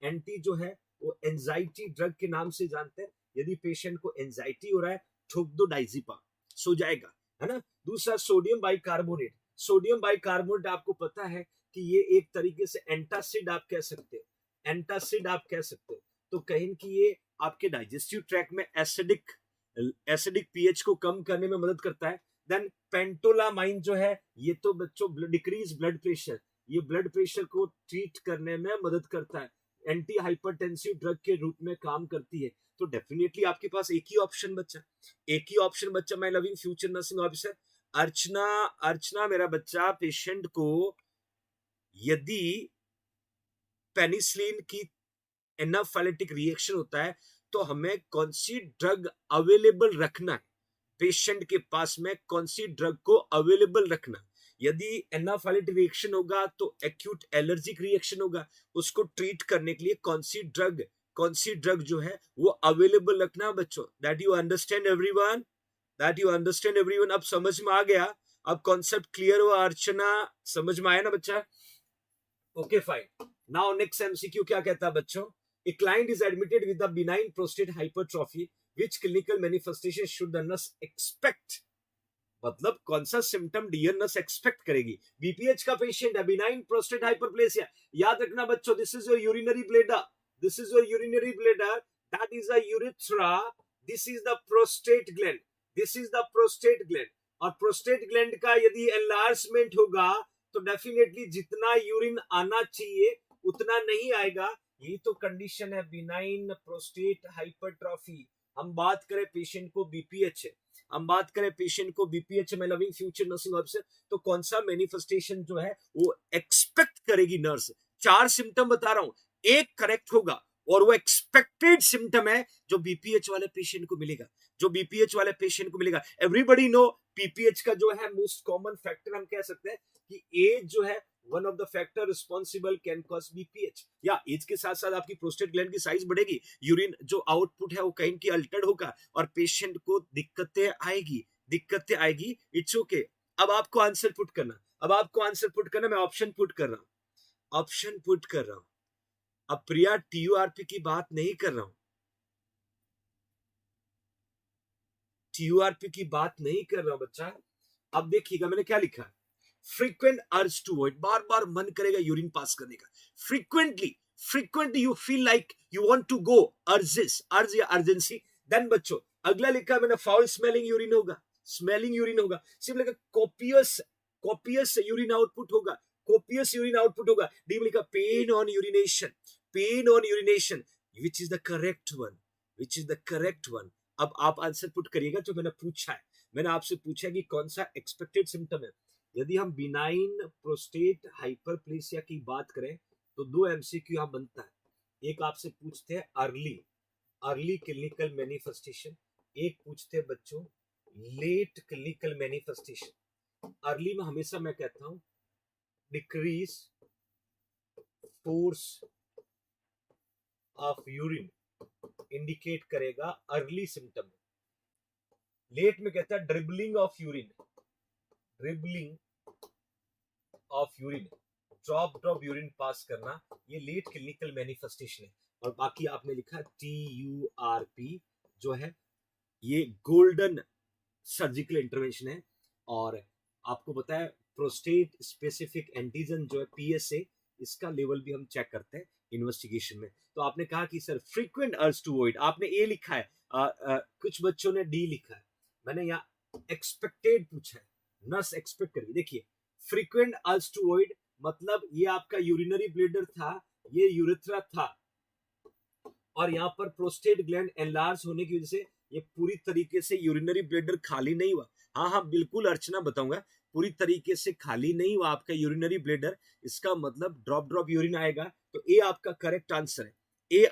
एंटी जो है वो एंजाइटी ड्रग के नाम से जानते हैं। यदि पेशेंट को एंजाइटी हो रहा है, ठोक दो डाइजीपाम, सो जाएगा, है ना। दूसरा सोडियम बाइकार्बोनेट। सोडियम बाइकार्बोनेट आपको पता है कि ये एक तरीके से एंटासिड आप कह सकते हो, एंटासिड आप कह सकते हो। तो कहीं कि ये आपके डाइजेस्टिव ट्रैक में एसिडिक पीएच को कम करने में मदद करता है। देन पेंटोलामाइन जो है, ये तो बच्चों डिक्रीज ब्लड प्रेशर, ये ब्लड प्रेशर को ट्रीट करने में मदद करता है, एंटी हाइपरटेंसिव ड्रग के रूप में काम करती है। तो डेफिनेटली आपके पास एक ही ऑप्शन बच्चा, एक ही ऑप्शन बच्चा, my loving future nursing officer Archana. Archana मेरा बच्चा, पेशेंट को यदि पेनिसिलिन की एनाफाइलेटिक रिएक्शन होता है, तो हमें कौन सी ड्रग अवेलेबल रखना है, पेशेंट के पास में कौन सी ड्रग को अवेलेबल रखना। यदि एनाफाइलेटिक रिएक्शन होगा तो एक्यूट एलर्जिक रिएक्शन होगा, उसको ट्रीट करने के लिए कौन सी ड्रग जो है वो अवेलेबल रखना बच्चों। दैट यू अंडरस्टैंड एवरीवन, अब समझ में आ गया, अब कॉन्सेप्ट क्लियर हुआ अर्चना, समझ में आया ना बच्चा? Okay fine. Now next MCQ क्या कहता है बच्चों? A client is admitted with a benign prostate hypertrophy. Which clinical manifestation should the nurse expect? मतलब कौन सा सिम्टम डियर नर्स एक्सपेक्ट करेगी? बीपीएच का पेशेंट है, बिनाइन प्रोस्टेट हाइपरप्लेसिया। याद रखना बच्चों, this is your urinary bladder, this is your urinary bladder, that is a urethra, this is the prostate gland, this is the prostate gland. और prostate gland का यदि enlargement होगा तो definitely जितना urine आना चाहिए उतना नहीं आएगा। यही तो कंडीशन है बिनाइन प्रोस्टेट हाइपरट्रॉफी। हम बात करें पेशेंट को बीपीएच है, हम बात करें पेशेंट को बीपीएच में लविंग फ्यूचर नर्सिंग ऑफिसर, तो कौन सा मैनिफेस्टेशन जो है वो एक्सपेक्ट करेगी नर्स? 4 सिम्टम बता रहा हूं, एक करेक्ट होगा और वो एक्सपेक्टेड सिम्टम है जो बीपीएच वाले पेशेंट को मिलेगा, जो बीपीएच वाले पेशेंट को मिलेगा। एवरीबॉडी नो बीपीएच का जो है मोस्ट कॉमन फैक्टर हम कह सकते हैं कि एज जो है one of the factor responsible can cause BPH. या एज के साथ साथ आपकी प्रोस्टेट ग्लैंड की साइज बढ़ेगी, यूरिन जो आउटपुट है वो कहीं की अल्टर्ड होगा और पेशेंट को दिक्कतें आएगी। It's okay. अब आपको आंसर पुट करना, मैं ऑप्शन पुट कर रहा हूं। अब प्रिया टीयूआरपी की बात नहीं कर रहा हूं, टीयूआरपी की बात नहीं कर रहा हूं बच्चा। अब देखिएगा मैंने क्या लिखा है, फ्रीक्वेंट अर्ज टू वॉइड, बार बार मन करेगा यूरिन पास करने का। Frequently you feel like you want to go, urge या अर्जेंसी। देन बच्चों अगला लिखा मैंने फाउल स्मेलिंग यूरिन होगा, सिर्फ लिखा कॉपियस यूरिन आउटपुट होगा, डी में लिखा pain on urination, which is the correct one. अब आप आंसर पुट करिएगा जो मैंने पूछा है। मैंने आपसे पूछा कि कौन सा एक्सपेक्टेड सिम्टम है। यदि हम बिनाइन प्रोस्टेट हाइपरप्लेसिया की बात करें तो 2 एमसीक्यू यहां बनता है। एक आपसे पूछते हैं अर्ली क्लिनिकल मैनिफेस्टेशन, एक पूछते हैं बच्चों लेट क्लिनिकल मैनिफेस्टेशन। अर्ली में हमेशा मैं कहता हूं decrease force of urine indicate करेगा अर्ली सिम्टम। लेट में कहता है dribbling of urine, drop urine pass करना, ये लेट क्लिनिकल मैनिफेस्टेशन है। और बाकी आपने लिखा TURP जो है ये गोल्डन सर्जिकल इंटरवेंशन है। और आपको पता है प्रोस्टेट स्पेसिफिक एंटीजन जो है PSA, इसका लेवल भी हम चेक करते हैं इन्वेस्टिगेशन में। तो आपने कहा कि sir frequent urge to void, आपने ए लिखा है, कुछ बच्चों ने डी लिखा है, मैंने यहाँ एक्सपेक्टेड पूछा है, नर्स एक्सपेक्ट करिए। देखिए फ्रीक्वेंट अर्ज टू वॉइड मतलब ये आपका यूरिनरी ब्लैडर था, ये यूरेथ्रा था, और यहाँ पर प्रोस्टेट ग्लैंड एनलार्ज होने की वजह से ये पूरी तरीके से यूरिनरी ब्लैडर खाली नहीं हुआ। हाँ बिल्कुल अर्चना बताऊंगा, पूरी तरीके से खाली नहीं हुआ आपका यूरिनरी ब्लैडर, इसका मतलब ड्रॉप यूरिन आएगा। तो ए आपका करेक्ट आंसर है, ए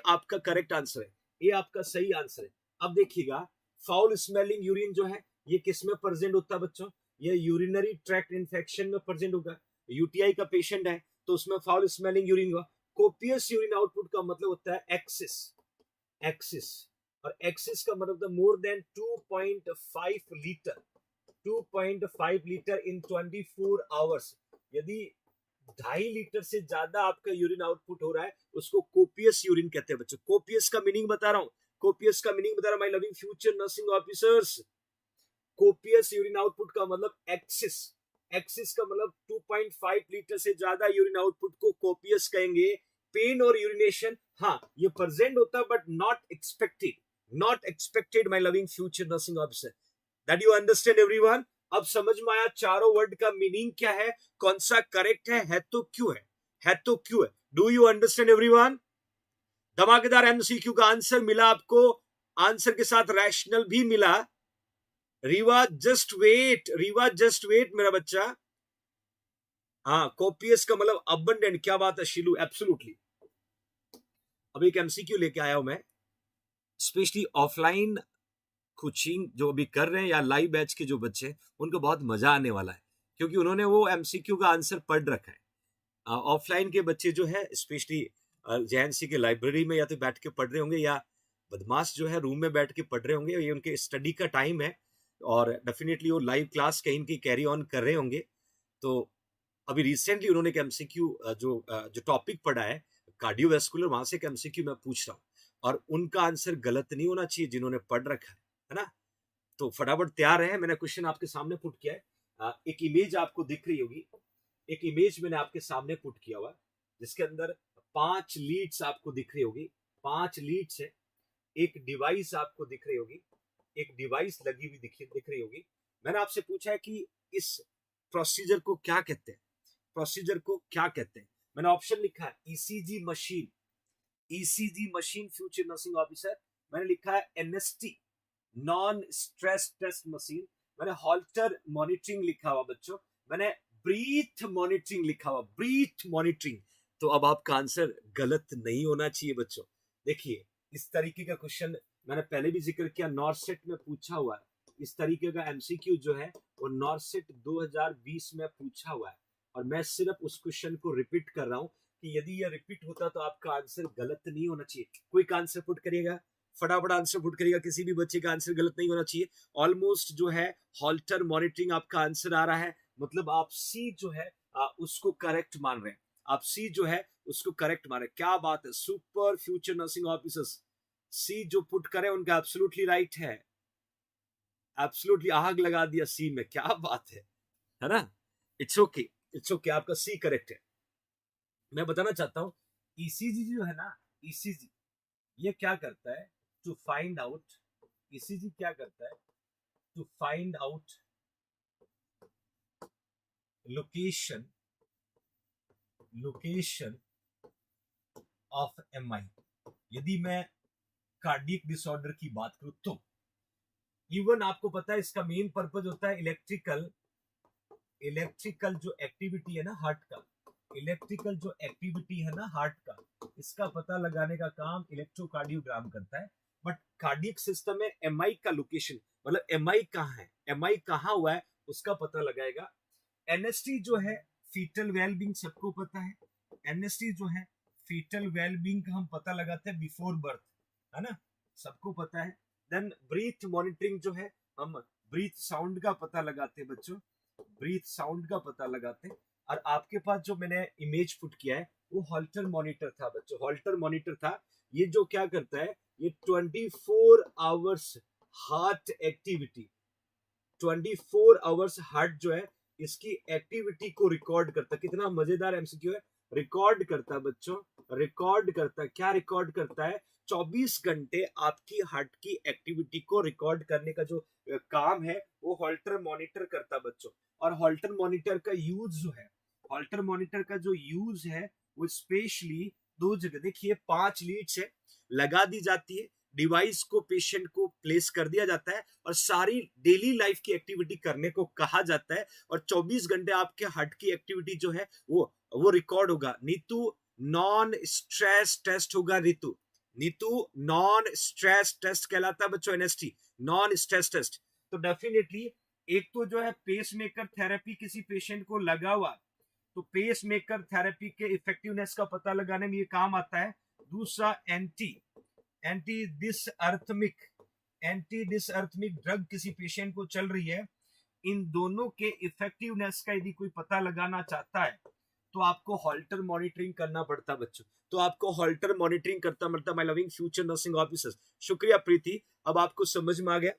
आपका सही आंसर है। अब देखिएगा फाउल स्मेलिंग यूरिन जो है ये किस में प्रेजेंट होता है बच्चों? ये यूरिनरी ट्रैक्ट इन्फेक्शन में प्रेजेंट होगा। यूटीआई का पेशेंट है तो उसमें फाउल स्मेलिंग यूरिन हुआ। कोपियस यूरिन आउटपुट का मतलब होता है एक्सिस, और एक्सिस का मतलब more than 2.5 litre in 24 hours. यदि 2.5 लीटर से ज्यादा आपका यूरिन आउटपुट हो रहा है उसको कोपियस यूरिन कहते हैं बच्चों। कोपियस का मीनिंग बता रहा हूं, my loving future nursing officers. Copious urine output का मतलब एक्सिस का मतलब 2.5 लीटर से ज्यादा यूरिन आउटपुट को कोपियस कहेंगे। पेन और यूरिनेशन हाँ ये प्रेजेंट होता है but not expected my loving future nursing officer. That you understand everyone? अब समझ में आया चारों वर्ड का मीनिंग क्या है, कौन सा करेक्ट है तो क्यों है डू यू अंडरस्टैंड एवरीवन? धमाकेदार एमसीक्यू का आंसर मिला आपको, आंसर के साथ रैशनल भी मिला। रीवा जस्ट वेट मेरा बच्चा। हाँ कोपियस का मतलब अबंडेंट, क्या बात है शिलू, एब्सोल्युटली। अब एक एमसीक्यू लेके आया हूं मैं, स्पेशली ऑफलाइन कोचिंग जो अभी कर रहे हैं या लाइव बैच के जो बच्चे हैं, उनको बहुत मजा आने वाला है, क्योंकि उन्होंने वो एमसीक्यू का आंसर पढ़ रखा है। ऑफलाइन के बच्चे जो है स्पेशली जेएनसी के लाइब्रेरी में या तो बैठ के पढ़ रहे होंगे, या बदमाश जो है रूम में बैठ के पढ़ रहे होंगे, ये उनके स्टडी का टाइम है, और डेफिनेटली वो लाइव क्लास कहीं की कैरी ऑन कर रहे होंगे। तो अभी रिसेंटली उन्होंने एक एमसीक्यू जो टॉपिक पढ़ा है कार्डियोवैस्कुलर, वहां से एक एमसीक्यू मैं पूछ रहा हूँ, और उनका आंसर गलत नहीं होना चाहिए जिन्होंने पढ़ रखा है ना। तो फटाफट तैयार है, मैंने क्वेश्चन आपके सामने पुट किया है। एक इमेज आपको दिख रही होगी, एक इमेज मैंने आपके सामने पुट किया हुआ, जिसके अंदर 5 लीड्स आपको दिख रही होगी, 5 लीड्स है, एक डिवाइस आपको दिख रही होगी, एक डिवाइस लगी हुई दिख रही होगी। मैंने आपसे पूछा है कि इस प्रोसीजर को क्या कहते हैं, प्रोसीजर को क्या कहते हैं। मैंने ऑप्शन लिखा है ECG machine, ECG machine future nursing officer. मैंने लिखा है NST non stress test machine. मैंने हॉल्टर मॉनिटरिंग लिखा हुआ बच्चों, मैंने ब्रीथ मॉनिटरिंग लिखा हुआ, ब्रीथ मॉनिटरिंग। तो अब आपका आंसर गलत नहीं होना चाहिए बच्चों। देखिए इस तरीके का क्वेश्चन मैंने पहले भी जिक्र किया, नॉर्सेट में पूछा हुआ है। इस तरीके का एमसीक्यू जो है वो नॉर्सेट 2020 में पूछा हुआ है, और मैं सिर्फ उस क्वेश्चन को रिपीट कर रहा हूं कि यदि यह रिपीट होता तो आपका आंसर गलत नहीं होना चाहिए। क्विक आंसर पुट करिएगा, फटाफट आंसर पुट करिएगा, किसी भी बच्चे का आंसर गलत नहीं होना चाहिए। ऑलमोस्ट जो है हॉल्टर मॉनिटरिंग आपका आंसर आ रहा है, मतलब आप सी जो है उसको करेक्ट मान रहे हैं, आप सी जो है उसको करेक्ट मान रहे हैं। क्या बात है, सुपर फ्यूचर नर्सिंग ऑफिसर्स, सी जो पुट करे उनका एब्सोल्युटली राइट है, एब्सोल्युटली आग लगा दिया सी में, क्या बात है ना। इट्स ओके, इट्स ओके, आपका सी करेक्ट है। मैं बताना चाहता हूं ईसीजी जो है ना, ईसीजी ये क्या करता है टू फाइंड आउट, ईसीजी क्या करता है to find out location, location of MI. यदि मैं कार्डियक डिसऑर्डर की बात करूं तो इवन आपको पता है इसका मेन पर्पस होता है इलेक्ट्रिकल, इलेक्ट्रिकल जो एक्टिविटी है ना हार्ट का, इलेक्ट्रिकल जो एक्टिविटी है ना हार्ट का, इसका पता लगाने का काम इलेक्ट्रोकार्डियोग्राम करता है। बट कार्डियक सिस्टम में एमआई का लोकेशन, मतलब एमआई कहाँ है, एमआई कहाँ हुआ है उसका पता लगाएगा। एनएसटी जो है फीटल वेलबींग, सबको पता है, एनएसटी जो है फीटल वेलबींग का हम पता लगाते हैं बिफोर बर्थ, है ना, सबको पता है। देन ब्रीथ मॉनिटरिंग जो है हम ब्रीथ साउंड का पता लगाते हैं बच्चों, ब्रीथ साउंड का पता लगाते हैं। और आपके पास जो मैंने इमेज पुट किया है वो हॉल्टर मॉनिटर था बच्चों, हॉल्टर मॉनिटर था। ये जो क्या करता है, ये 24 hours heart activity, 24 hours heart जो है इसकी एक्टिविटी को रिकॉर्ड करता है। कितना मजेदार एमसीक्यू है, रिकॉर्ड करता है बच्चों, रिकॉर्ड करता है। क्या रिकॉर्ड करता है, 24 घंटे आपकी हार्ट की एक्टिविटी को रिकॉर्ड करने का जो काम है वो हॉल्टर मॉनिटर करता है बच्चों। और हॉल्टर मॉनिटर का यूज जो है, हॉल्टर मॉनिटर का जो यूज है वो स्पेशली 2 जगह, देखिए 5 लीड्स है, लगा दी जाती है, डिवाइस को पेशेंट को प्लेस कर दिया जाता है, और सारी डेली लाइफ की एक्टिविटी करने को कहा जाता है, और 24 घंटे आपके हार्ट की एक्टिविटी जो है वो रिकॉर्ड होगा। नीतू नॉन स्ट्रेस टेस्ट होगा, नीतू नॉन स्ट्रेस टेस्ट कहलाता है बच्चों, एनएसटी नॉन स्ट्रेस टेस्ट। तो डेफिनेटली एक तो जो है पेस मेकर थेरेपी किसी पेशेंट को लगा हुआ, तो पेस मेकर थेरेपी के इफेक्टिवनेस का पता लगाने में ये काम आता है। दूसरा एंटी डिसअर्थमिक ड्रग किसी पेशेंट को चल रही है, इन दोनों के इफेक्टिवनेस का यदि कोई पता लगाना चाहता है तो आपको हॉल्टर मॉनिटरिंग करना पड़ता बच्चों, तो आपको हॉल्टर मॉनिटरिंग करता पड़ता। My loving future nursing officers, शुक्रिया प्रीति, अब आपको समझ में आ गया।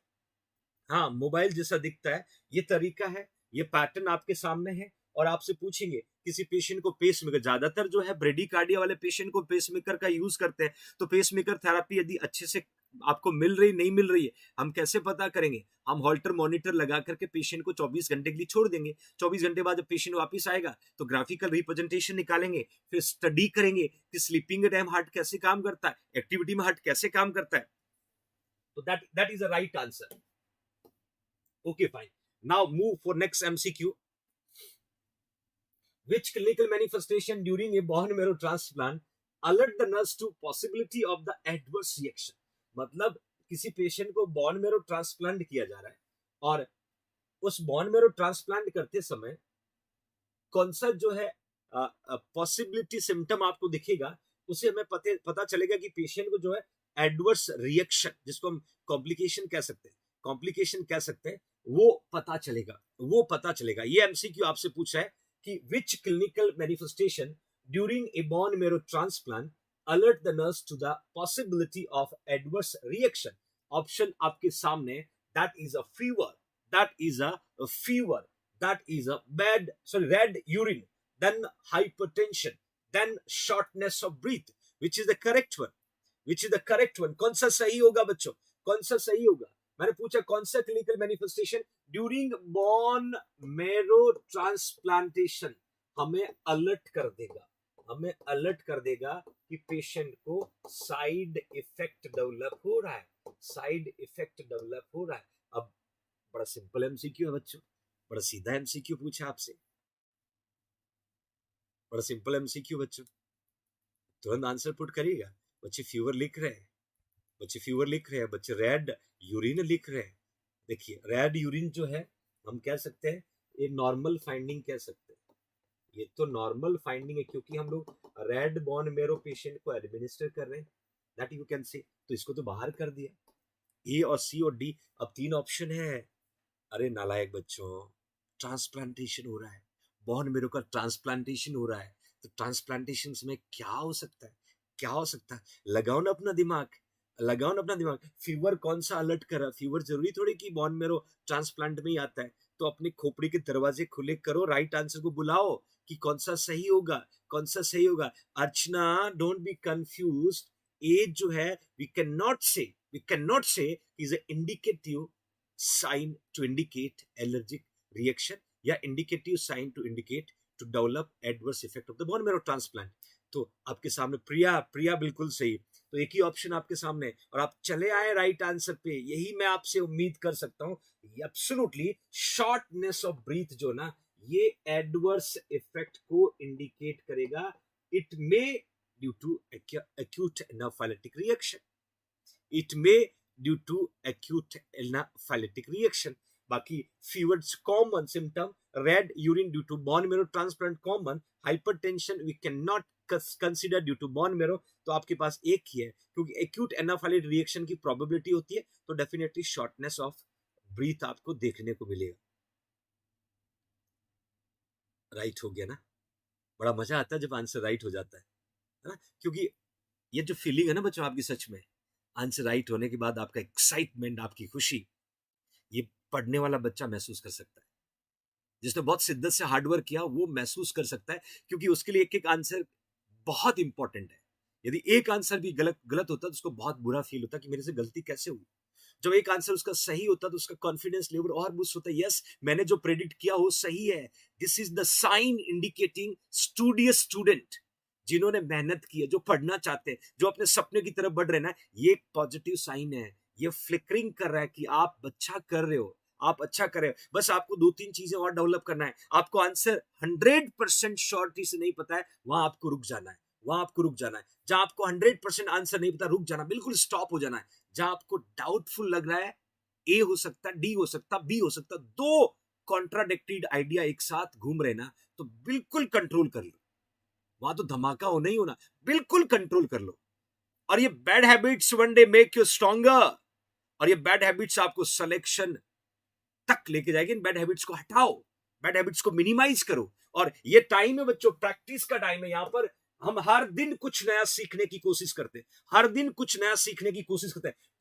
हाँ, मोबाइल जैसा दिखता है, ये तरीका है, ये पैटर्न आपके सामने है। और आपसे पूछेंगे किसी पेशेंट को पेसमेकर, ज्यादातर जो है ब्रेडिकार्डिया वाले पेशेंट को पेसमेकर का यूज करते हैं, तो पेसमेकर थेरेपी यदि अच्छे से आपको मिल रही नहीं मिल रही है, हम कैसे पता करेंगे, हम हॉल्टर मॉनिटर लगा करके पेशेंट को 24 घंटे के लिए छोड़ देंगे। 24 घंटे बाद जब पेशेंट वापस आएगा तो ग्राफिकल रिप्रेजेंटेशन निकालेंगे, फिर स्टडी करेंगे कि स्लीपिंग के टाइम हार्ट कैसे काम करता है, एक्टिविटी में हार्ट कैसे काम करता है। तो that is a right answer. Okay, fine. Now move for next MCQ. Which clinical manifestation during a bone marrow transplant alert the nurse to possibility of the adverse reaction? मतलब किसी patient को bone marrow transplant किया जा रहा है और उस bone marrow transplant करते समय कौन सा जो है पॉसिबिलिटी सिम्टम आपको दिखेगा, उसे हमें पता चलेगा कि पेशेंट को जो है एडवर्स रिएक्शन, जिसको हम कॉम्प्लिकेशन कह सकते हैं, वो पता चलेगा। ये एमसीक्यू आपसे पूछा है कि which clinical manifestation during a bone marrow transplant alert the nurse to the possibility of adverse reaction. Option आपके सामने, that is a fever, that is a red urine, then hypertension, then shortness of breath. Which is the correct one? कौन सा सही होगा बच्चों? कौन सा सही होगा? मैंने पूछा कौन सा clinical manifestation during bone marrow transplantation हमें अलर्ट कर देगा कि पेशेंट को साइड इफेक्ट डेवलप हो रहा है। अब बड़ा सिंपल एमसीक्यू है बच्चों, बड़ा सीधा एमसीक्यू पूछा आपसे, बड़ा सिंपल एमसीक्यू बच्चों, तुरंत आंसर पुट करिएगा। बच्चे फीवर लिख रहे हैं, बच्चे रेड यूरिन लिख रहे हैं। देखिए रेड यूरिन जो है हम कह सकते हैं ये नॉर्मल फाइंडिंग कह सकते हैं, ये तो नॉर्मल फाइंडिंग है क्योंकि हम लोग रेड बोन मैरो पेशेंट को एडमिनिस्टर कर रहे हैं, दैट यू कैन से। तो इसको तो बाहर कर दिया, ए और सी और डी। अब 3 ऑप्शन है। अरे नालायक बच्चों, ट्रांसप्लांटेशन हो रहा है, बोन मैरो का ट्रांसप्लांटेशन हो रहा है, तो ट्रांसप्लांटेशन में क्या हो सकता है? लगाओ ना अपना दिमाग। फीवर कौन सा अलर्ट कर रहा है? फीवर जरूरी थोड़ी कि बोन मैरो ट्रांसप्लांट में ही आता है। तो अपने खोपड़ी के दरवाजे खुले करो, राइट आंसर को बुलाओ कि कौन सा सही होगा। Archana, don't be confused. As जो है we can not say is a indicative sign to indicate allergic reaction या indicative sign to indicate to develop adverse effect of the bone marrow transplant. तो आपके सामने प्रिया बिल्कुल सही। तो एक ही ऑप्शन आपके सामने और आप चले आए राइट आंसर पे, यही मैं आपसे उम्मीद कर सकता हूं। एब्सोल्युटली शॉर्टनेस ऑफ ब्रीथ जो ना, ये एडवर्स इफेक्ट को इंडिकेट करेगा। It may due to acute anaphylactic reaction. बाकी fever common symptom, red urine due to bone marrow transplant common, hypertension we can not consider due to bone marrow. तो आपके पास एक ही है क्योंकि एक्यूट एनाफाइलेटिक रिएक्शन की प्रोबेबिलिटी होती है, तो डेफिनेटली शॉर्टनेस ऑफ ब्रीथ आपको देखने को मिलेगा। राइट हो गया ना? बड़ा मजा आता है जब आंसर राइट हो जाता है ना, क्योंकि ये जो फीलिंग है ना बच्चों आपकी, सच में आंसर राइट होने के बाद आपका एक्साइटमेंट, आपकी खुशी, ये पढ़ने वाला बच्चा महसूस कर सकता है। जिसने बहुत शिद्दत से हार्डवर्क किया वो महसूस कर सकता है, क्योंकि उसके लिए एक एक आंसर बहुत इंपॉर्टेंट है। यदि एक आंसर भी गलत होता तो उसको बहुत बुरा फील होता कि मेरे से गलती कैसे हुई। जब एक आंसर उसका सही होता तो उसका कॉन्फिडेंस लेवल और बूस्ट होता है, यस मैंने जो प्रेडिक्ट किया वो सही है। This is the sign indicating studious student, जिन्होंने मेहनत की है, जो पढ़ना चाहते हैं, जो अपने सपने की तरफ बढ़ रहे हैं ना, ये एक पॉजिटिव साइन है। ये फ्लिकरिंग कर रहा है कि आप अच्छा कर रहे हो, आप अच्छा कर रहे हो। बस आपको 2-3 चीजें और डेवलप करना है। आपको आंसर 100% श्योरिटी से नहीं पता है, वहां आपको रुक जाना है, जहां आपको 100% आंसर नहीं पता, रुक जाना, बिल्कुल स्टॉप हो जाना है। जहां आपको डाउटफुल लग रहा है, ए हो सकता, डी हो सकता, बी हो सकता, 2 कॉन्ट्राडिक्टेड आइडिया एक साथ घूम रहे ना, तो बिल्कुल कंट्रोल कर लो। वहां तो धमाका होना ही होना, बिल्कुल कंट्रोल कर लो। और ये bad habits one day make you stronger, और ये बैड हैबिट्स आपको सिलेक्शन तक लेके जाएगी। इन बैड हैबिट्स को हटाओ, बैड हैबिट्स को मिनिमाइज करो। और ये टाइम है बच्चों, प्रैक्टिस का टाइम है। यहां पर हम हर दिन कुछ नया सीखने की कोशिश करते हैं,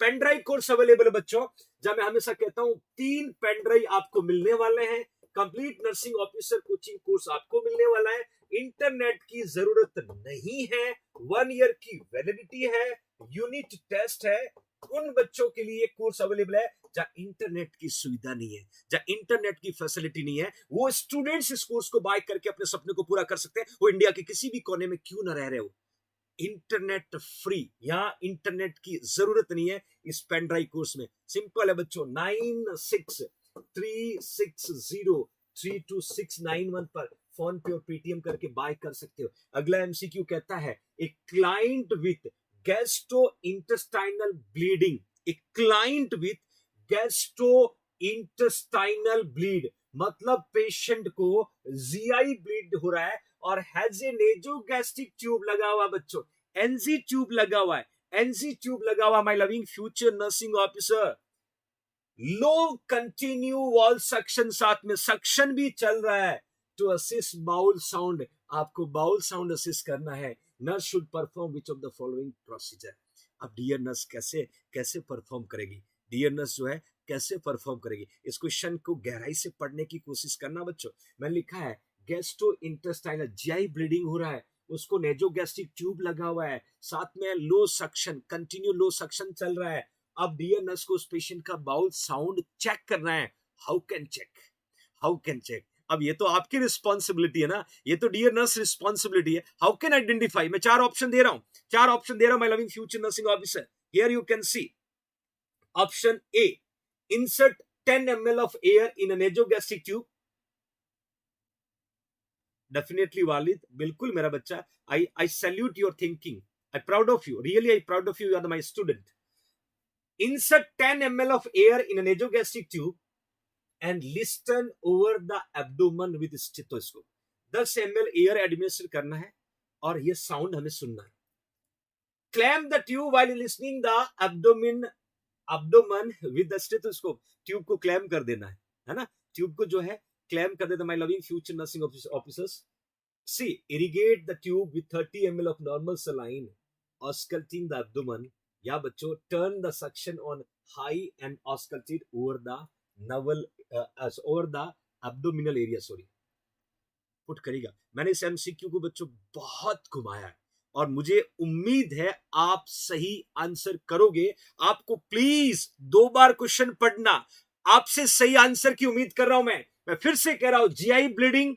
पेन ड्राइव कोर्स अवेलेबल है बच्चों, जहां मैं हमेशा कहता हूं 3 पेन ड्राइव आपको मिलने वाले हैं। Complete nursing officer coaching course आपको मिलने वाला है। इंटरनेट की जरूरत नहीं है, 1 ईयर की वैलिडिटी है, यूनिट टेस्ट है। उन बच्चों के लिए कोर्स अवेलेबल है जहां इंटरनेट की सुविधा नहीं है, जहां इंटरनेट की फैसिलिटी नहीं है। वो स्टूडेंट्स इस कोर्स को बाय करके अपने सपने को पूरा कर सकते हैं, वो इंडिया के किसी भी कोने में क्यों ना रह रहे हो। इंटरनेट फ्री, यहां इंटरनेट की जरूरत नहीं है इस पेन ड्राइव कोर्स में। सिंपल है बच्चों, 9636032691 पर फोन पे और पेटीएम करके बाय कर सकते हो। अगला एमसीक्यू कहता है, एक client with gastrointestinal bleeding, a client with gastrointestinal bleed, मतलब पेशेंट को जीआई ब्लीड हो रहा है और हैज ए नेजोगैस्ट्रिक ट्यूब लगा हुआ, बच्चों एनजी ट्यूब लगा हुआ है, एनजी ट्यूब लगा हुआ, my loving future nursing officer. Low continue wall suction, साथ में सक्शन भी चल रहा है। टू असिस्ट बाउल साउंड, आपको बाउल साउंड असिस्ट करना है। Nurse should perform which of the following procedure. अब डियर नर्स कैसे कैसे परफॉर्म करेगी, डियर नर्स जो है कैसे परफॉर्म करेगी, इस क्वेश्चन को गहराई से पढ़ने की कोशिश करना बच्चों। मैंने लिखा है गैस्ट्रोइंटेस्टाइनल, जीआई ब्लीडिंग हो रहा है, उसको नेजोगैस्ट्रिक ट्यूब लगा हुआ है, साथ में लो सक्शन, कंटिन्यू लो सक्शन चल रहा है। अब डियर नर्स को उस पेशेंट का बाउल साउंड चेक करना है। How can check, how can check. अब ये तो आपकी रिस्पॉन्सिबिलिटी है ना, ये तो डियर नर्स रिस्पॉन्सिबिलिटी है। हाउ कैन आइडेंटिफाई, मैं 4 ऑप्शन दे रहा हूं, 4 ऑप्शन दे रहा हूं my loving future nursing officer. Here you can see option A, insert 10 ml of air in a nasogastric tube. Definitely Walid, बिल्कुल मेरा बच्चा, I salute your thinking, I proud of you, really I proud of you, you are my student. Insert 10 ml of air in a nasogastric tube and listen over the abdomen with stethoscope. 10 ml air administer करना है और ये sound हमें सुनना है। Clamp the tube while listening the abdomen with the stethoscope, tube को clam कर देना है ना, ट्यूब को जो है क्लैम कर देना। My loving future nursing officers, C irrigate the tube with 30 ml of normal saline auscultating the abdomen, या बच्चों turn the suction on high and auscultated over the navel over the abdominal area, sorry put करेगा। मैंने इस MCQ को बच्चों बहुत घुमाया है और मुझे उम्मीद है आप सही आंसर करोगे। आपको प्लीज 2 बार क्वेश्चन पढ़ना, आपसे सही आंसर की उम्मीद कर रहा हूं मैं फिर से कह रहा हूं, जीआई ब्लीडिंग,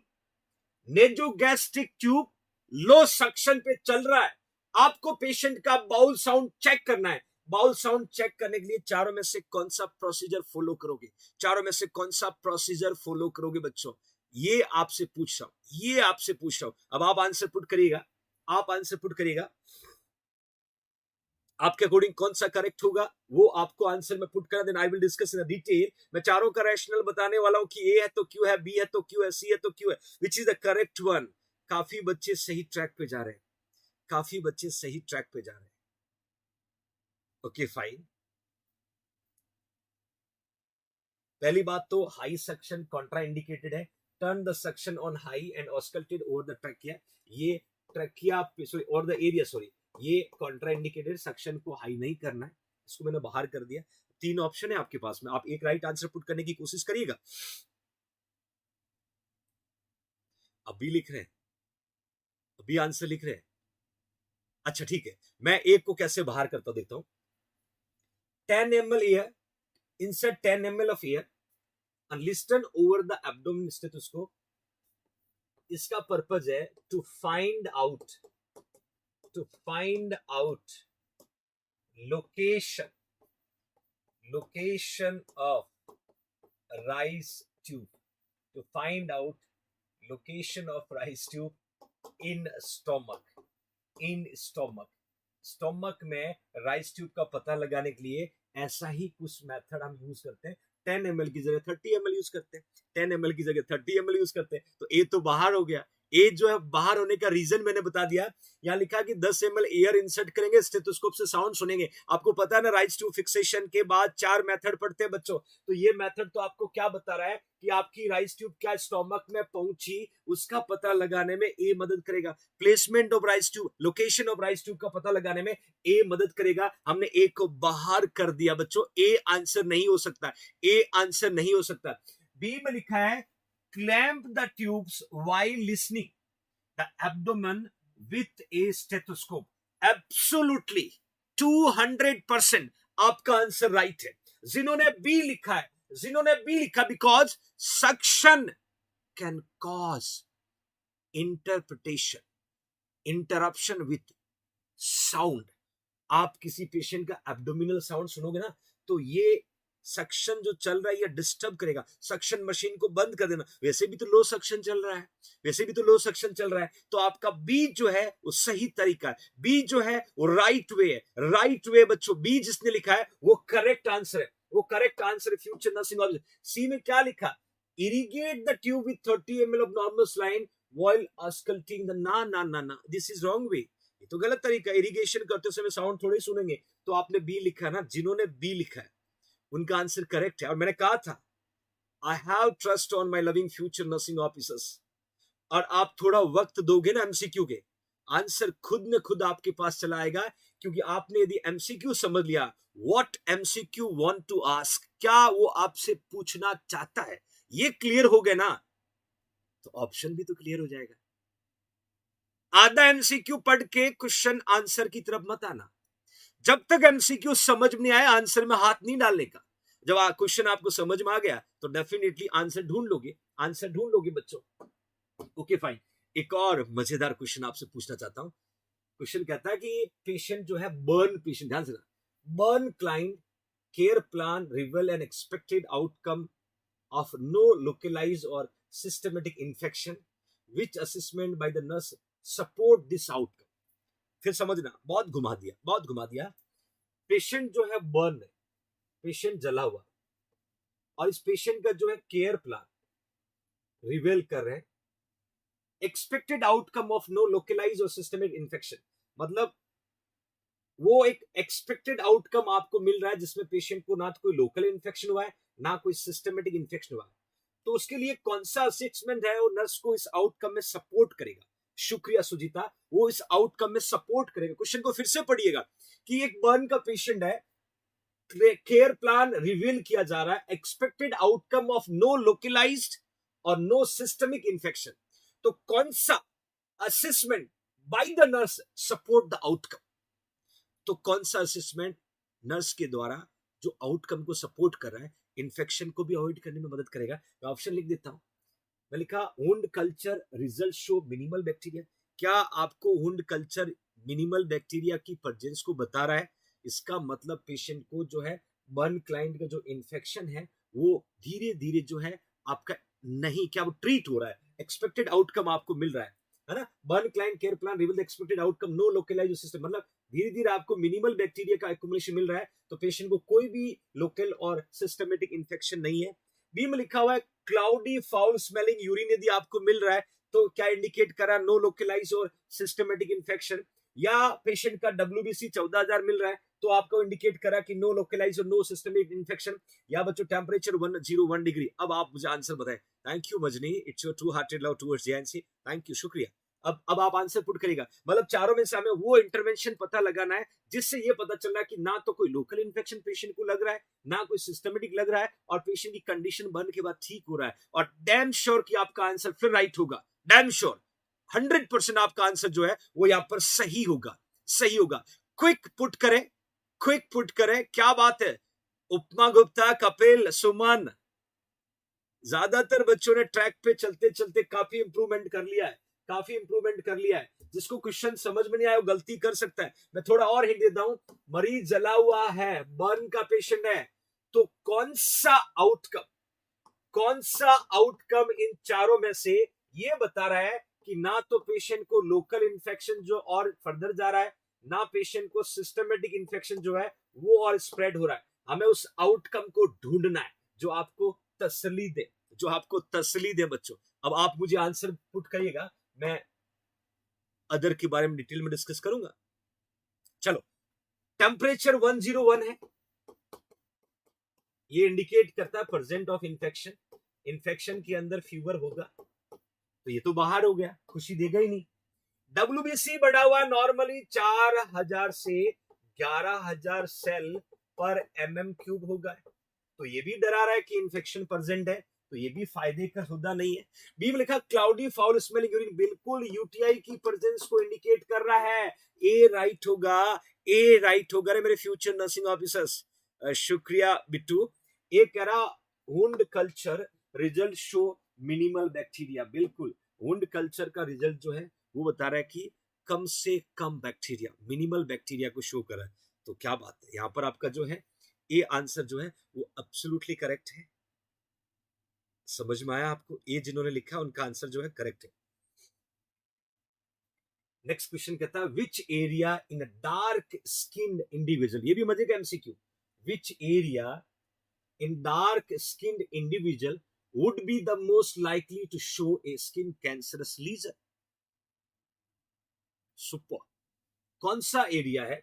नेजोगैस्ट्रिक ट्यूब लो सक्शन पे चल रहा है, आपको पेशेंट का बाउल साउंड चेक करना है। बाउल साउंड चेक करने के लिए चारों में से कौन सा प्रोसीजर फॉलो करोगे, चारों में से कौन सा प्रोसीजर फॉलो करोगे बच्चों, ये आपसे पूछ रहा हूं, ये आपसे पूछ रहा हूं। अब आप आंसर पुट करिएगा, आप आंसर पुट करिएगा, आपके अकॉर्डिंग कौन सा करेक्ट होगा वो आपको आंसर में पुट करना, then I will discuss in detail. मैं चारों का रैशनल बताने वाला हूं कि ए है तो क्यों है, बी है तो क्यों है, सी है तो क्यों है, विच इज द करेक्ट वन। काफी बच्चे सही ट्रैक पे जा रहे हैं, काफी बच्चे सही ट्रैक पे जा रहे हैं। ओके फाइन, पहली बात तो हाई सक्शन कॉन्ट्रा इंडिकेटेड है, turn the suction on high and auscultated over the trachea, ये ट्रैकिया सॉरी और द एरिया, सॉरी ये कॉन्ट्रा इंडिकेटेड, सक्शन को हाई नहीं करना है, इसको मैंने बाहर कर दिया। 3 ऑप्शन है आपके पास में, आप एक राइट आंसर पुट करने की कोशिश करिएगा। अभी लिख रहे हैं, अभी आंसर लिख रहे हैं, अच्छा ठीक है, मैं एक को कैसे बाहर करता देखता हूं। 10 ml air, insert 10 ml of air and listen over the abdomen stethoscope. इसका पर्पज है to find out location of rice tube, to find out location of rice tube in stomach, stomach में राइस ट्यूब का पता लगाने के लिए ऐसा ही कुछ मेथड हम यूज करते हैं। 10 ml की जगह 30 ml यूज करते हैं, 10 ml की जगह 30 ml यूज करते हैं, तो ए तो बाहर हो गया। ए जो है बाहर होने का रीजन मैंने बता दिया, यहाँ लिखा कि 10 ml एयर इंसर्ट करेंगे, स्टेथोस्कोप से साउंड सुनेंगे। आपको पता है ना राइस ट्यूब फिक्सेशन के बाद 4 मेथड पढ़ते हैं बच्चों, तो ये मेथड तो आपको क्या बता रहा है कि आपकी राइस ट्यूब क्या स्टोमक में पहुंची, उसका पता लगाने में ए मदद करेगा। Placement of Ryle's tube, location of Ryle's tube का पता लगाने में ए मदद करेगा। हमने ए को बाहर कर दिया बच्चों, ए आंसर नहीं हो सकता, ए आंसर नहीं हो सकता। बी में लिखा है clamp the tubes while listening the abdomen with a stethoscope. Absolutely 200% आपका आंसर राइट है। जिन्होंने बी लिखा है, जिन्होंने बी लिखा, because suction can cause interpretation, interruption with sound. आप किसी पेशेंट का एब्डोमिनल साउंड सुनोगे ना, तो ये सक्शन जो चल रहा है ये डिस्टर्ब करेगा, सक्शन मशीन को बंद कर देना। वैसे भी तो लो सक्शन चल रहा है, वैसे भी तो लो सक्शन चल रहा है, तो आपका बी जो है वो सही तरीका है, बी जो है वो राइट वे है, राइट वे बच्चों। बी जिसने लिखा है वो करेक्ट आंसर है, वो करेक्ट आंसर है फ्यूचर नर्सिंग ऑफिसर। सी में क्या लिखा, irrigate the tube with 30 ml of normal saline while auscultating the, ना ना ना ना, दिस इज रॉन्ग वे, ये तो गलत तरीका। इरिगेशन करते समय साउंड थोड़ी सुनेंगे, तो आपने बी लिखा ना, जिन्होंने बी लिखा है उनका आंसर करेक्ट है। और मैंने कहा था I have trust on my loving future nursing officers, और आप थोड़ा वक्त दोगे ना एमसीक्यू के, आंसर खुद न खुद आपके पास चला आएगा, क्योंकि आपने यदि एमसीक्यू समझ लिया, what MCQ want to ask, क्या वो आपसे पूछना चाहता है, ये क्लियर हो गया ना, तो ऑप्शन भी तो क्लियर हो जाएगा। आधा एमसीक्यू पढ़ के क्वेश्चन आंसर की तरफ मत आना, जब तक एमसीक्यू समझ में नहीं आया आंसर में हाथ नहीं डालने का। जब क्वेश्चन आपको समझ में आ गया तो डेफिनेटली आंसर ढूंढ लोगे, आंसर ढूंढ लोगे बच्चों। ओके फाइन, एक और मजेदार क्वेश्चन आपसे पूछना चाहता हूं। क्वेश्चन कहता है कि पेशेंट जो है बर्न पेशेंट, ध्यान से ना, burn client care plan reveal an expected outcome of no localize और systematic infection, which assessment by the nurse support this outcome. फिर समझना, बहुत घुमा दिया, बहुत घुमा दिया। पेशेंट जो है बर्न है, पेशेंट जला हुआ, और इस पेशेंट का जो है केयर प्लान रिवील कर रहे हैं expected outcome of no localize और सिस्टमिक इन्फेक्शन, मतलब वो एक एक्सपेक्टेड आउटकम आपको मिल रहा है जिसमें पेशेंट को ना तो कोई लोकल इन्फेक्शन हुआ है ना कोई सिस्टमेटिक इन्फेक्शन हुआ है। तो उसके लिए कौन सा असेसमेंट है वो नर्स को इस आउटकम में सपोर्ट करेगा। शुक्रिया सुजीता, वो इस आउटकम में सपोर्ट करेगा। क्वेश्चन को फिर से पढ़िएगा कि एक बर्न का पेशेंट है, केयर प्लान रिवील किया जा रहा है expected outcome of no localized और नो सिस्टमिक इन्फेक्शन, तो कौन सा assessment by the nurse support the outcome, तो कौन सा असेसमेंट नर्स के द्वारा जो आउटकम को सपोर्ट कर रहा है, इन्फेक्शन को भी अवॉइड करने में मदद करेगा। मैं ऑप्शन लिख देता हूं, मैं लिखा wound culture result show minimal bacteria. क्या आपको वुंड कल्चर मिनिमल बैक्टीरिया की प्रेजेंस को बता रहा है, इसका मतलब पेशेंट को जो है बर्न क्लाइंट का जो इन्फेक्शन है वो धीरे धीरे जो है आपका नहीं, क्या वो ट्रीट हो रहा है, एक्सपेक्टेड आउटकम आपको मिल रहा है ना। Burn client care plan reveal the expected outcome no localize system, मतलब धीरे धीरे आपको मिनिमल बैक्टीरिया का एक्युमुलेशन मिल रहा है, तो पेशेंट को कोई भी लोकल और सिस्टमेटिक इन्फेक्शन नहीं है। बी में लिखा हुआ है क्लाउडी फाउल स्मेलिंग यूरिन यदि आपको मिल रहा है तो क्या इंडिकेट करा, नो लोकलाइज और सिस्टमेटिक इन्फेक्शन। या पेशेंट का WBC 14,000 मिल रहा है तो आपको इंडिकेट करा कि नो लोकलाइज और नो सिस्टमिक इन्फेक्शन। या बच्चों टेम्परेचर 101 डिग्री। अब आप मुझे आंसर बताएं। Thank you Majni, it's your true hearted love towards JNC, thank you, शुक्रिया। अब आप आंसर पुट करेगा, मतलब चारों में से हमें वो इंटरवेंशन पता लगाना है जिससे ये पता चल रहा है कि ना तो कोई लोकल इन्फेक्शन पेशेंट को लग रहा है ना कोई सिस्टमेटिक लग रहा है, और पेशेंट की कंडीशन बर्न के बाद ठीक हो रहा है। और डैम श्योर कि आपका आंसर फिर राइट होगा, डैम श्योर 100% आपका आंसर जो है वो यहां पर सही होगा, सही होगा। क्विक पुट करें, क्विक पुट करें, क्या बात है। उपमा गुप्ता, कपिल, सुमन, ज्यादातर बच्चों ने ट्रैक पे चलते चलते काफी इंप्रूवमेंट कर लिया है, काफी इंप्रूवमेंट कर लिया है। जिसको क्वेश्चन समझ में नहीं आया वो गलती कर सकता है। मैं थोड़ा और हिंट देता हूं, मरीज जला हुआ है, बर्न का पेशेंट है, तो कौन सा आउटकम, कौन सा आउटकम इन चारों में से ये बता रहा है कि ना तो पेशेंट को लोकल इन्फेक्शन जो और फर्दर जा रहा है, ना पेशेंट को सिस्टमेटिक इन्फेक्शन जो है वो और स्प्रेड हो रहा है। हमें उस आउटकम को ढूंढना है जो आपको तसल्ली दे, जो आपको तसल्ली दे बच्चों। अब आप मुझे आंसर पुट करिएगा, मैं अदर के बारे में डिटेल में डिस्कस करूंगा। चलो, टेम्परेचर 101 है, ये इंडिकेट करता है प्रेजेंट ऑफ इन्फेक्शन। इन्फेक्शन के अंदर फीवर होगा तो ये तो बाहर हो गया, खुशी देगा ही नहीं। WBC बढ़ा हुआ नॉर्मली 4000 से 11000 सेल पर mm³ होगा, तो ये भी डरा रहा है कि इन्फेक्शन प्रेजेंट है, तो ये भी फायदे का सौदा नहीं है। बी में लिखा क्लाउडी फाउल स्मेलिंग यूरिन, बिल्कुल यूटीआई की प्रेजेंस को इंडिकेट कर रहा है। ए राइट होगा, ए राइट होगा रे मेरे फ्यूचर नर्सिंग ऑफिसर्स, शुक्रिया बिट्टू। ए कह रहा wound culture result show minimal bacteria, बिल्कुल वुंड कल्चर का रिजल्ट जो है वो बता रहा है कि कम से कम बैक्टीरिया, मिनिमल बैक्टीरिया को शो कर रहा है। तो क्या बात है, यहाँ पर आपका जो है ए आंसर जो है वो एब्सोल्युटली करेक्ट है। समझ में आया आपको? ए जिन्होंने लिखा उनका आंसर जो है करेक्ट है। नेक्स्ट क्वेश्चन कहता है विच area in a dark skinned individual, ये भी मजे का MCQ, which area in dark skinned individual would be the most likely to show a skin cancerous lesion? Super. कौन सा एरिया है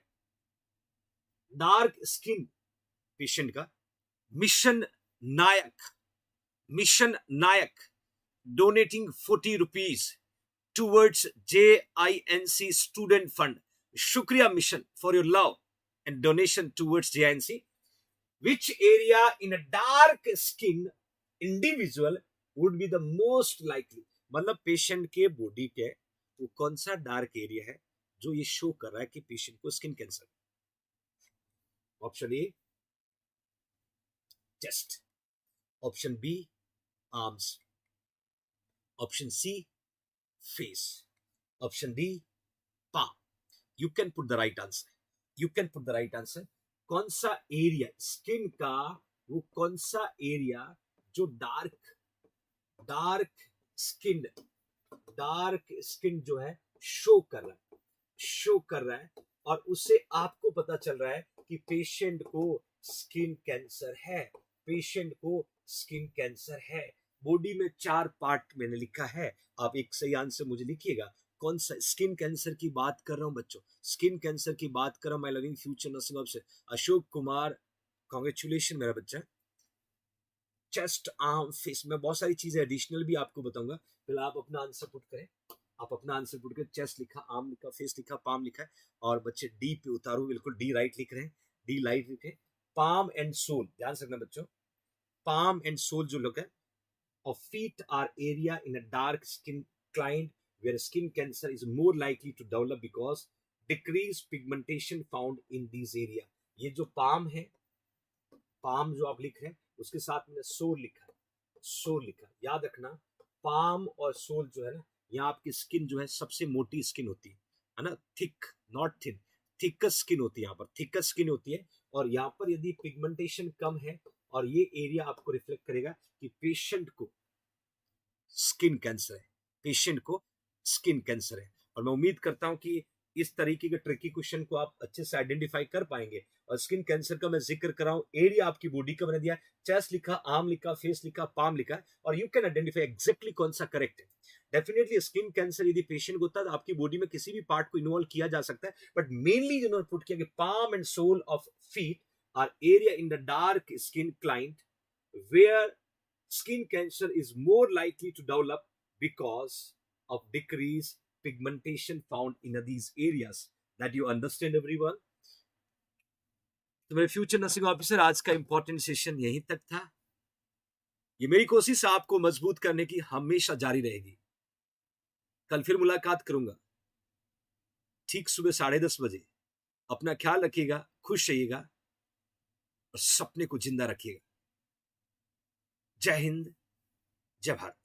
डार्क स्किन पेशेंट का? Mission Nayak donating 40 rupees towards JINC student fund. शुक्रिया Mission for your love and donation towards JINC। Which area in a dark skin individual would be the most likely, मतलब patient के body के वो कौन सा dark area है जो ये शो कर रहा है कि पेशेंट को skin cancer? Option A chest, option B arms, option C face, option D palm. You can put the right answer. You can put the right answer. कौन सा एरिया स्किन का, वो कौन सा एरिया जो डार्क स्किन जो है show कर रहा है और उससे आपको पता चल रहा है कि पेशेंट को स्किन कैंसर है, पेशेंट को स्किन कैंसर है। बॉडी में 4 पार्ट मैंने लिखा है, आप एक सही आंसर मुझे लिखिएगा। कौन सा स्किन कैंसर की बात कर रहा हूं बच्चों, स्किन कैंसर की बात कर रहा हूं। My loving future nursing officer Ashok Kumar, congratulation मेरा बच्चा। चेस्ट, आर्म, फेस में बहुत सारी चीजें एडिशनल भी आपको बताऊंगा। फिर आप अपना आंसर पुट करें, आप अपना आंसर पुट करें। चेस्ट लिखा, आर्म लिखा, फेस लिखा, पाम लिखा है। और बच्चे डी पे उतारू, बिल्कुल डी राइट लिख रहे हैं, डी राइट लिखे। पाम एंड सोल, ध्यान से रखना बच्चों, पाम एंड सोल जो लोग है of feet are area in a dark skin client where skin cancer is more likely to develop because decreased pigmentation found in these area। ये जो पाम है, पाम जो आप लिख रहे हैं उसके साथ में सोल लिखा है, सोल लिखा है। याद रखना पाम और सोल जो है ना, यहाँ आपकी स्किन जो है सबसे मोटी स्किन होती है ना, थिक नॉट थिन, थिकस्ट स्किन होती है, यहाँ पर थिकस्ट स्किन होती है। और यहाँ पर यदि पिगमेंटेशन कम है और ये एरिया आपको रिफ्लेक्ट करेगा कि पेशेंट को स्किन कैंसर है, पेशेंट को स्किन कैंसर है। और मैं उम्मीद करता हूं कि इस तरीके के ट्रिकी क्वेश्चन को आप अच्छे से आइडेंटिफाई कर पाएंगे। और स्किन कैंसर का मैं जिक्र कर रहा हूं, एरिया आपकी बॉडी का मैंने दिया, चेस्ट लिखा, आर्म लिखा, फेस लिखा, पाम लिखा है, और यू कैन आइडेंटिफाई एग्जैक्टली कौन सा करेक्ट है। डेफिनेटली स्किन कैंसर यदि पेशेंट को होता है तो आपकी बॉडी में किसी भी पार्ट को इन्वॉल्व किया जा सकता है, बट मेनली जिन्होंने पुट किया कि palm and sole of feet are area in the dark skin client where skin cancer is more likely to develop because of decreased pigmentation found in these areas. That you understand everyone? तो मेरे future nursing officer, आज का important session यहीं तक था। ये मेरी कोशिश आपको मजबूत करने की हमेशा जारी रहेगी। कल फिर मुलाकात करूंगा ठीक सुबह 10:30 बजे। अपना ख्याल रखिएगा, खुश रहिएगा और सपने को जिंदा रखिएगा। जय हिंद, जय भारत।